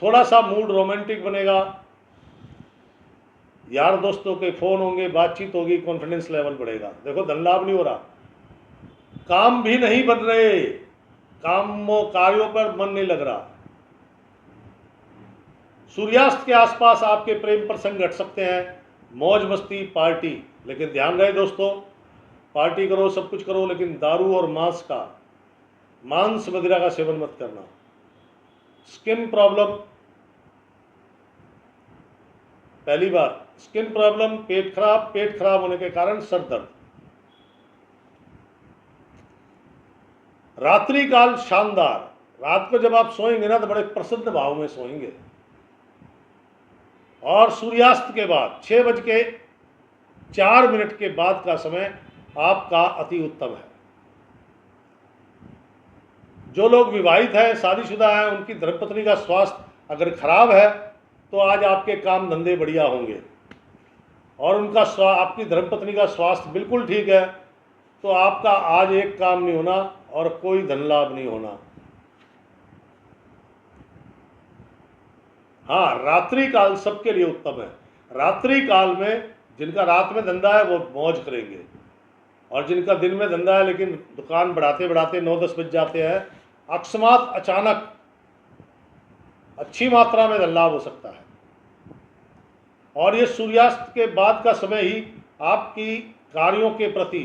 थोड़ा सा मूड रोमांटिक बनेगा, यार दोस्तों के फ़ोन होंगे, बातचीत होगी, कॉन्फिडेंस लेवल बढ़ेगा। देखो, धन लाभ नहीं हो रहा, काम भी नहीं बन रहे, कामों कार्यों पर मन नहीं लग रहा। सूर्यास्त के आसपास आपके प्रेम प्रसंग घट सकते हैं, मौज मस्ती, पार्टी। लेकिन ध्यान रहे दोस्तों, पार्टी करो, सब कुछ करो, लेकिन दारू और मांस मदिरा का सेवन मत करना। स्किन प्रॉब्लम, पहली बार स्किन प्रॉब्लम, पेट खराब होने के कारण सर दर्द। रात्रि काल शानदार, रात को जब आप सोएंगे ना तो बड़े प्रसन्न भाव में सोएंगे। और सूर्यास्त के बाद 6:04 के बाद का समय आपका अति उत्तम है। जो लोग विवाहित हैं, शादीशुदा हैं, उनकी धर्मपत्नी का स्वास्थ्य अगर खराब है तो आज आपके काम धंधे बढ़िया होंगे, और उनका आपकी धर्मपत्नी का स्वास्थ्य बिल्कुल ठीक है तो आपका आज एक काम नहीं होना और कोई धन लाभ नहीं होना। हाँ, रात्रि काल सबके लिए उत्तम है। रात्रि काल में जिनका रात में धंधा है वो मौज करेंगे, और जिनका दिन में धंधा है लेकिन दुकान बढ़ाते बढ़ाते 9-10 बज जाते हैं, अकस्मात अचानक अच्छी मात्रा में धन लाभ हो सकता है। और ये सूर्यास्त के बाद का समय ही आपकी कार्यों के प्रति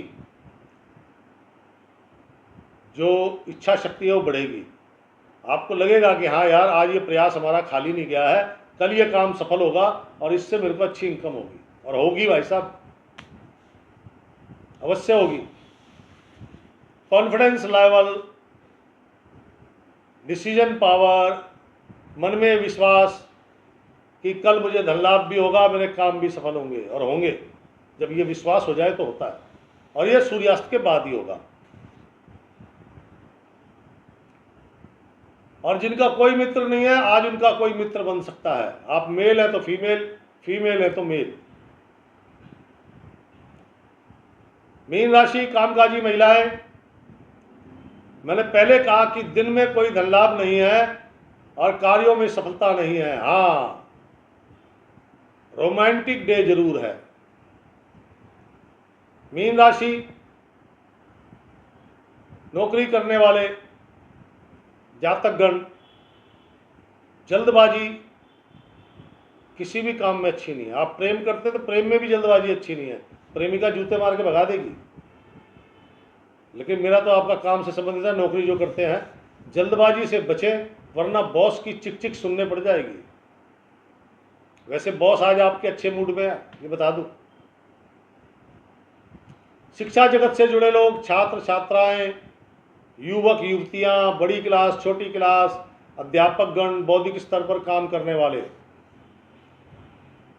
जो इच्छा शक्ति है वो बढ़ेगी। आपको लगेगा कि हाँ यार, आज ये प्रयास हमारा खाली नहीं गया है, कल ये काम सफल होगा और इससे मेरे को अच्छी इनकम होगी, और होगी भाई साहब, अवश्य होगी। कॉन्फिडेंस लेवल, डिसीजन पावर, मन में विश्वास कि कल मुझे धन लाभ भी होगा, मेरे काम भी सफल होंगे, और होंगे। जब ये विश्वास हो जाए तो होता है, और ये सूर्यास्त के बाद ही होगा। और जिनका कोई मित्र नहीं है, आज उनका कोई मित्र बन सकता है। आप मेल है तो फीमेल, फीमेल है तो मेल। मीन राशि कामकाजी महिलाएं, मैंने पहले कहा कि दिन में कोई धन लाभ नहीं है और कार्यों में सफलता नहीं है। हाँ, रोमांटिक डे जरूर है। मीन राशि नौकरी करने वाले जातकगण, जल्दबाजी किसी भी काम में अच्छी नहीं है। आप प्रेम करते तो प्रेम में भी जल्दबाजी अच्छी नहीं है, प्रेमिका जूते मार के भगा देगी। लेकिन मेरा तो आपका काम से संबंधित है, नौकरी जो करते हैं, जल्दबाजी से बचें, वरना बॉस की चिक चिक सुनने पड़ जाएगी। वैसे बॉस आज आपके अच्छे मूड में है, ये बता दूं। शिक्षा जगत से जुड़े लोग, छात्र छात्राएं, युवक युवतियां, बड़ी क्लास, छोटी क्लास, अध्यापकगण, बौद्धिक स्तर पर काम करने वाले।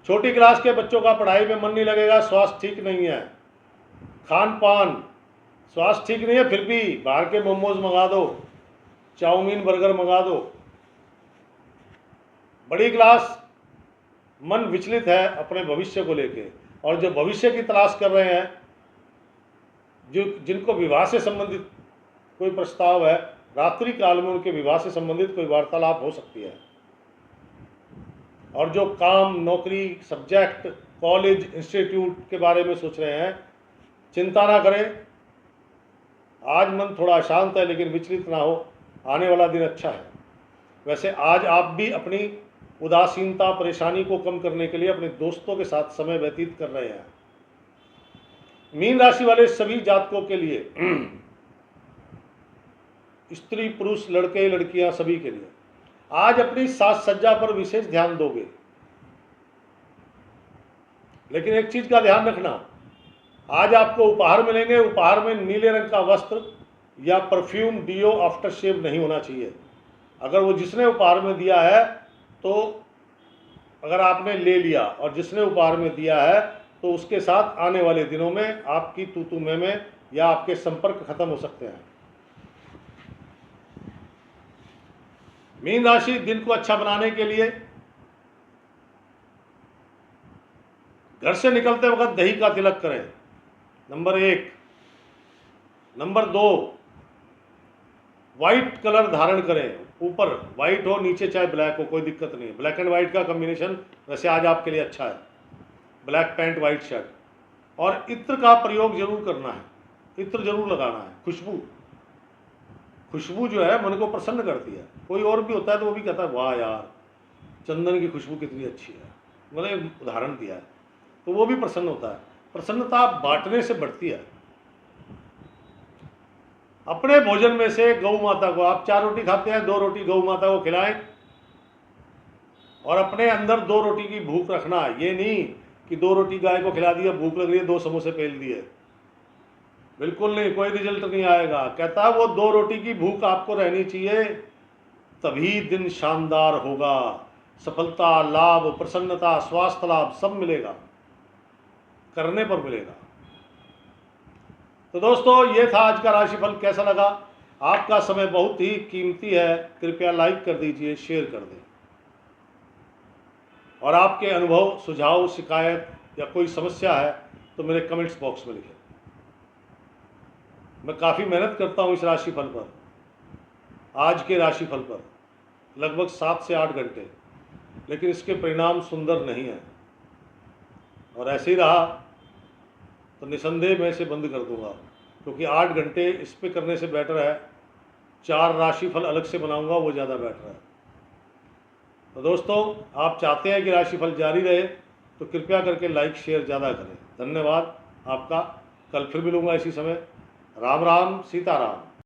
छोटी क्लास के बच्चों का पढ़ाई में मन नहीं लगेगा, स्वास्थ्य ठीक नहीं है, खान पान स्वास्थ्य ठीक नहीं है, फिर भी बाहर के मोमोज मंगा दो, चाउमीन बर्गर मंगा दो। बड़ी क्लास मन विचलित है अपने भविष्य को लेके, और जो भविष्य की तलाश कर रहे हैं, जो जिनको विवाह से संबंधित कोई प्रस्ताव है, रात्रि काल में उनके विवाह से संबंधित कोई वार्तालाप हो सकती है। और जो काम, नौकरी, सब्जेक्ट, कॉलेज, इंस्टीट्यूट के बारे में सोच रहे हैं, चिंता ना करें। आज मन थोड़ा अशांत है, लेकिन विचलित ना हो, आने वाला दिन अच्छा है। वैसे आज आप भी अपनी उदासीनता, परेशानी को कम करने के लिए अपने दोस्तों के साथ समय व्यतीत कर रहे हैं। मीन राशि वाले सभी जातकों के लिए, स्त्री पुरुष, लड़के लड़कियां, सभी के लिए आज अपनी साज सज्जा पर विशेष ध्यान दोगे। लेकिन एक चीज का ध्यान रखना, आज आपको उपहार मिलेंगे, उपहार में नीले रंग का वस्त्र या परफ्यूम, डियो, आफ्टर शेव नहीं होना चाहिए। अगर वो जिसने उपहार में दिया है, तो अगर आपने ले लिया और जिसने उपहार में दिया है, तो उसके साथ आने वाले दिनों में आपकी तू में या आपके संपर्क खत्म हो सकते हैं। मीन राशि दिन को अच्छा बनाने के लिए घर से निकलते वक्त दही का तिलक करें, नंबर 1। नंबर 2, वाइट कलर धारण करें, ऊपर वाइट हो, नीचे चाहे ब्लैक हो, कोई दिक्कत नहीं है। ब्लैक एंड वाइट का कॉम्बिनेशन वैसे आज आपके लिए अच्छा है, ब्लैक पैंट वाइट शर्ट। और इत्र का प्रयोग जरूर करना है, इत्र जरूर लगाना है। खुशबू जो है मन को प्रसन्न करती है। कोई और भी होता है तो वो भी कहता है वाह यार, चंदन की खुशबू कितनी अच्छी है, मैंने उदाहरण दिया है, तो वो भी प्रसन्न होता है। प्रसन्नता बांटने से बढ़ती है। अपने भोजन में से गौ माता को, आप 4 रोटी खाते हैं, 2 रोटी गौ माता को खिलाएं, और अपने अंदर 2 रोटी की भूख रखना। ये नहीं कि 2 रोटी गाय को खिला दिया, भूख लग रही है, 2 समोसे पेल दिए, बिल्कुल नहीं, कोई रिजल्ट नहीं आएगा। कहता है वो 2 रोटी की भूख आपको रहनी चाहिए, तभी दिन शानदार होगा। सफलता, लाभ, प्रसन्नता, स्वास्थ्य लाभ सब मिलेगा, करने पर मिलेगा। तो दोस्तों, ये था आज का राशिफल। कैसा लगा? आपका समय बहुत ही कीमती है, कृपया लाइक कर दीजिए, शेयर कर दें, और आपके अनुभव, सुझाव, शिकायत या कोई समस्या है तो मेरे कमेंट्स बॉक्स में लिखें। मैं काफ़ी मेहनत करता हूँ इस राशिफल पर, आज के राशिफल पर लगभग 7 से 8 घंटे, लेकिन इसके परिणाम सुंदर नहीं हैं। और ऐसे ही रहा तो निसंदेह मैं इसे बंद कर दूंगा, क्योंकि 8 घंटे इस पे करने से बेटर है 4 राशिफल अलग से बनाऊंगा, वो ज़्यादा बेटर है। तो दोस्तों, आप चाहते हैं कि राशिफल जारी रहे तो कृपया करके लाइक शेयर ज़्यादा करें। धन्यवाद आपका। कल फिर मिलूंगा इसी समय। राम राम, सीताराम।